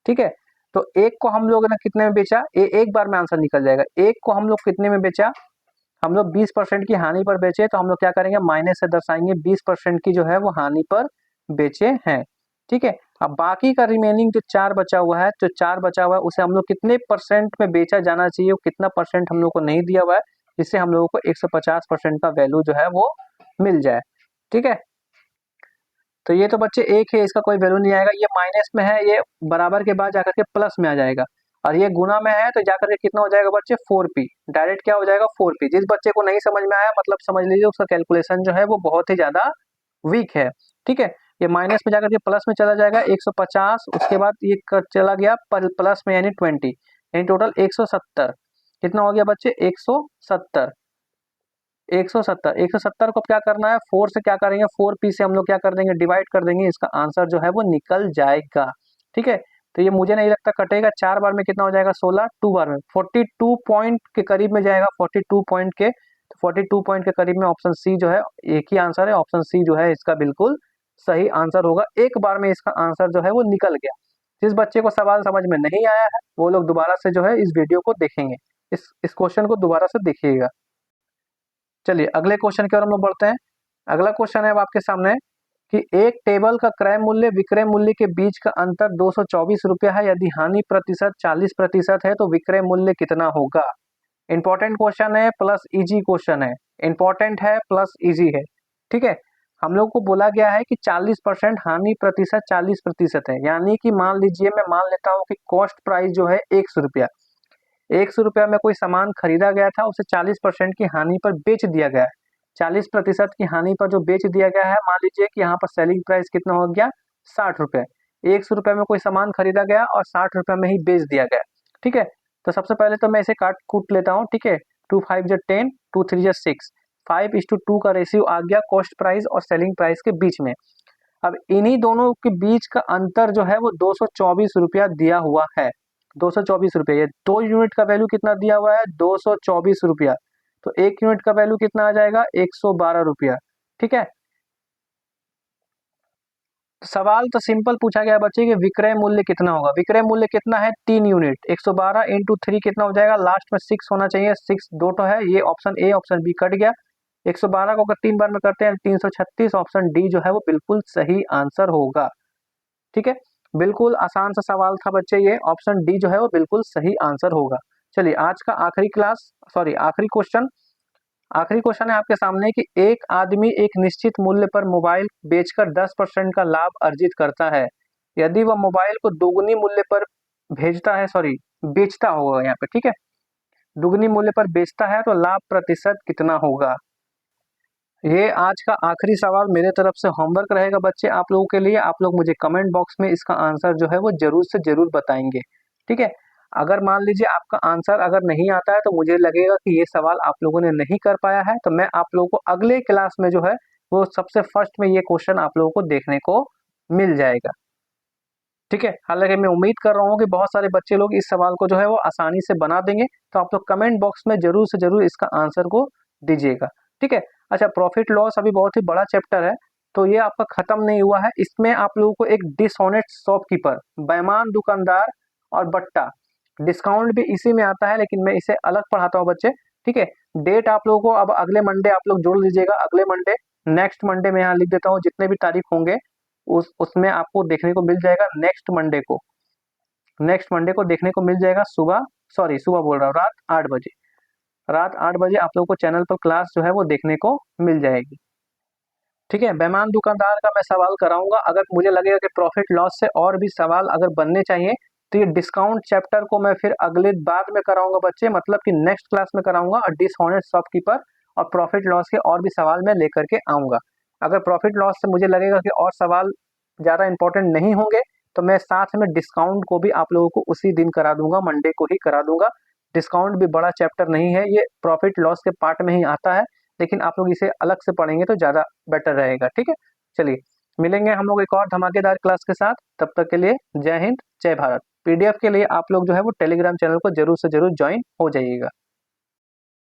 ठीक है, तो एक को हम लोग ने कितने में बेचा, एक बार में आंसर निकल जाएगा। एक को हम लोग कितने में बेचा, हम लोग 20% की हानि पर बेचे, तो हम लोग क्या करेंगे, माइनस से दर्शाएंगे 20% की जो है वो हानि पर बेचे हैं। ठीक है, अब बाकी का रिमेनिंग जो 4 बचा हुआ है, जो 4 बचा हुआ है उसे हम लोग कितने परसेंट में बेचा जाना चाहिए, कितना परसेंट हम लोग को नहीं दिया हुआ है, जिससे हम लोगों को 150% का वैल्यू जो है वो मिल जाए। ठीक है, तो ये तो बच्चे एक है, इसका कोई वैल्यू नहीं आएगा, ये माइनस में है, ये बराबर के बाद जाकर के प्लस में आ जाएगा, और ये गुना में है तो जाकर के कितना हो जाएगा बच्चे, 4p। डायरेक्ट क्या हो जाएगा, 4p। जिस बच्चे को नहीं समझ में आया मतलब समझ लीजिए उसका कैलकुलेशन जो है वो बहुत ही ज्यादा वीक है। ठीक है, ये माइनस में जाकर के प्लस में चला जाएगा 150, उसके बाद ये चला गया प्लस में यानी 20, यानी टोटल 170। कितना हो गया बच्चे, 170। 170 को क्या करना है, 4 से क्या करेंगे, 4p से हम लोग क्या कर देंगे, डिवाइड कर देंगे, इसका आंसर जो है वो निकल जाएगा। ठीक है, तो ये मुझे नहीं लगता कटेगा, 4 बार में कितना हो जाएगा, 16, 2 बार में 42 पॉइंट के करीब में जाएगा, 42 पॉइंट के, तो 42 पॉइंट के करीब में ऑप्शन सी जो है, एक ही आंसर है, ऑप्शन सी जो है इसका बिल्कुल सही आंसर होगा। एक बार में इसका आंसर जो है वो निकल गया। जिस बच्चे को सवाल समझ में नहीं आया है वो लोग दोबारा से जो है इस वीडियो को देखेंगे, इस क्वेश्चन को दोबारा से देखिएगा। चलिए अगले क्वेश्चन की ओर हम लोग बढ़ते हैं। अगला क्वेश्चन है अब आपके सामने कि एक टेबल का क्रय मूल्य विक्रय मूल्य के बीच का अंतर 224 रुपया है, यदि हानि प्रतिशत 40% है तो विक्रय मूल्य कितना होगा। इंपॉर्टेंट क्वेश्चन है प्लस इजी क्वेश्चन है, इंपॉर्टेंट है प्लस इजी है। ठीक है, हम लोग को बोला गया है कि 40% हानि प्रतिशत 40% है, यानी कि मान लीजिए मैं मान लेता हूँ कि कॉस्ट प्राइस जो है 100 रुपया, 100 रुपया में कोई सामान खरीदा गया था, उसे 40% की हानि पर बेच दिया गया है। 40% की हानि पर जो बेच दिया गया है, मान लीजिए कि यहाँ पर सेलिंग प्राइस कितना हो गया, 60 रुपये। 100 रुपये में कोई सामान खरीदा गया और 60 रुपये में ही बेच दिया गया। ठीक है, तो सबसे पहले तो मैं इसे काट कूट लेता हूँ। ठीक है, 2 5 जो 10, 2 3 जो 6, 5:2 का रेशियो आ गया कॉस्ट प्राइस और सेलिंग प्राइस के बीच में। अब इन्हीं दोनों के बीच का अंतर जो है वो 224 रुपया दिया हुआ है। 224 रुपये, ये 2 यूनिट का वैल्यू कितना दिया हुआ है, 224 रुपया, तो 1 यूनिट का वैल्यू कितना आ जाएगा, 112 रुपया। ठीक है, सवाल तो सिंपल पूछा गया बच्चे कि विक्रय मूल्य कितना होगा। विक्रय मूल्य कितना है, 3 यूनिट, 112 इंटू 3 कितना हो जाएगा, लास्ट में 6 होना चाहिए, 6 दो तो है, ये option A option B cut गया। 112 को अगर 3 बार में करते हैं 336, ऑप्शन डी जो है वो बिल्कुल सही आंसर होगा। ठीक है, बिल्कुल आसान सा सवाल था बच्चे, ये ऑप्शन डी जो है वो बिल्कुल सही आंसर होगा। चलिए आज का आखिरी क्वेश्चन, आखिरी क्वेश्चन है आपके सामने कि एक आदमी एक निश्चित मूल्य पर मोबाइल बेचकर 10% का लाभ अर्जित करता है, यदि वह मोबाइल को दोगुनी मूल्य पर भेजता है, बेचता होगा यहाँ पे। ठीक है, दुगनी मूल्य पर बेचता है तो लाभ प्रतिशत कितना होगा। ये आज का आखिरी सवाल मेरे तरफ से होमवर्क रहेगा बच्चे आप लोगों के लिए। आप लोग मुझे कमेंट बॉक्स में इसका आंसर जो है वो जरूर से जरूर बताएंगे। ठीक है, अगर मान लीजिए आपका आंसर अगर नहीं आता है तो मुझे लगेगा कि ये सवाल आप लोगों ने नहीं कर पाया है, तो मैं आप लोगों को अगले क्लास में जो है वो सबसे फर्स्ट में ये क्वेश्चन आप लोगों को देखने को मिल जाएगा। ठीक है, हालांकि मैं उम्मीद कर रहा हूँ कि बहुत सारे बच्चे लोग इस सवाल को जो है वो आसानी से बना देंगे, तो आप लोग कमेंट बॉक्स में जरूर से जरूर इसका आंसर को दीजिएगा। ठीक है, अच्छा प्रॉफिट लॉस अभी बहुत ही बड़ा चैप्टर है, तो ये आपका खत्म नहीं हुआ है। इसमें आप लोगों को एक डिसऑनेस्ट शॉपकीपर, बेईमान दुकानदार और बट्टा, डिस्काउंट भी इसी में आता है, लेकिन मैं इसे अलग पढ़ाता हूँ बच्चे। ठीक है, डेट आप लोगों को अब अगले मंडे आप लोग जोड़ लीजिएगा, अगले मंडे, नेक्स्ट मंडे में यहाँ लिख देता हूँ, जितने भी तारीख होंगे उसमें आपको देखने को मिल जाएगा। नेक्स्ट मंडे को देखने को मिल जाएगा सुबह बोल रहा हूँ, रात 8 बजे आप लोगों को चैनल पर क्लास जो है वो देखने को मिल जाएगी। ठीक है, बेईमान दुकानदार का मैं सवाल कराऊंगा, अगर मुझे लगेगा कि प्रॉफिट लॉस से और भी सवाल अगर बनने चाहिए तो ये डिस्काउंट चैप्टर को मैं फिर अगले बाद में कराऊंगा बच्चे, मतलब कि नेक्स्ट क्लास में कराऊंगा, और डिसऑनेस्ट शॉपकीपर और प्रॉफिट लॉस के और भी सवाल मैं लेकर के आऊंगा। अगर प्रॉफिट लॉस से मुझे लगेगा कि और सवाल ज़्यादा इंपॉर्टेंट नहीं होंगे तो मैं साथ में डिस्काउंट को भी आप लोगों को उसी दिन करा दूंगा, मंडे को ही करा दूंगा। डिस्काउंट भी बड़ा चैप्टर नहीं है, ये प्रॉफिट लॉस के पार्ट में ही आता है, लेकिन आप लोग इसे अलग से पढ़ेंगे तो ज़्यादा बेटर रहेगा। ठीक है, चलिए मिलेंगे हम लोग एक और धमाकेदार क्लास के साथ, तब तक के लिए जय हिंद जय भारत। पीडीएफ के लिए आप लोग जो है वो टेलीग्राम चैनल को जरूर से जरूर ज्वाइन हो जाइएगा।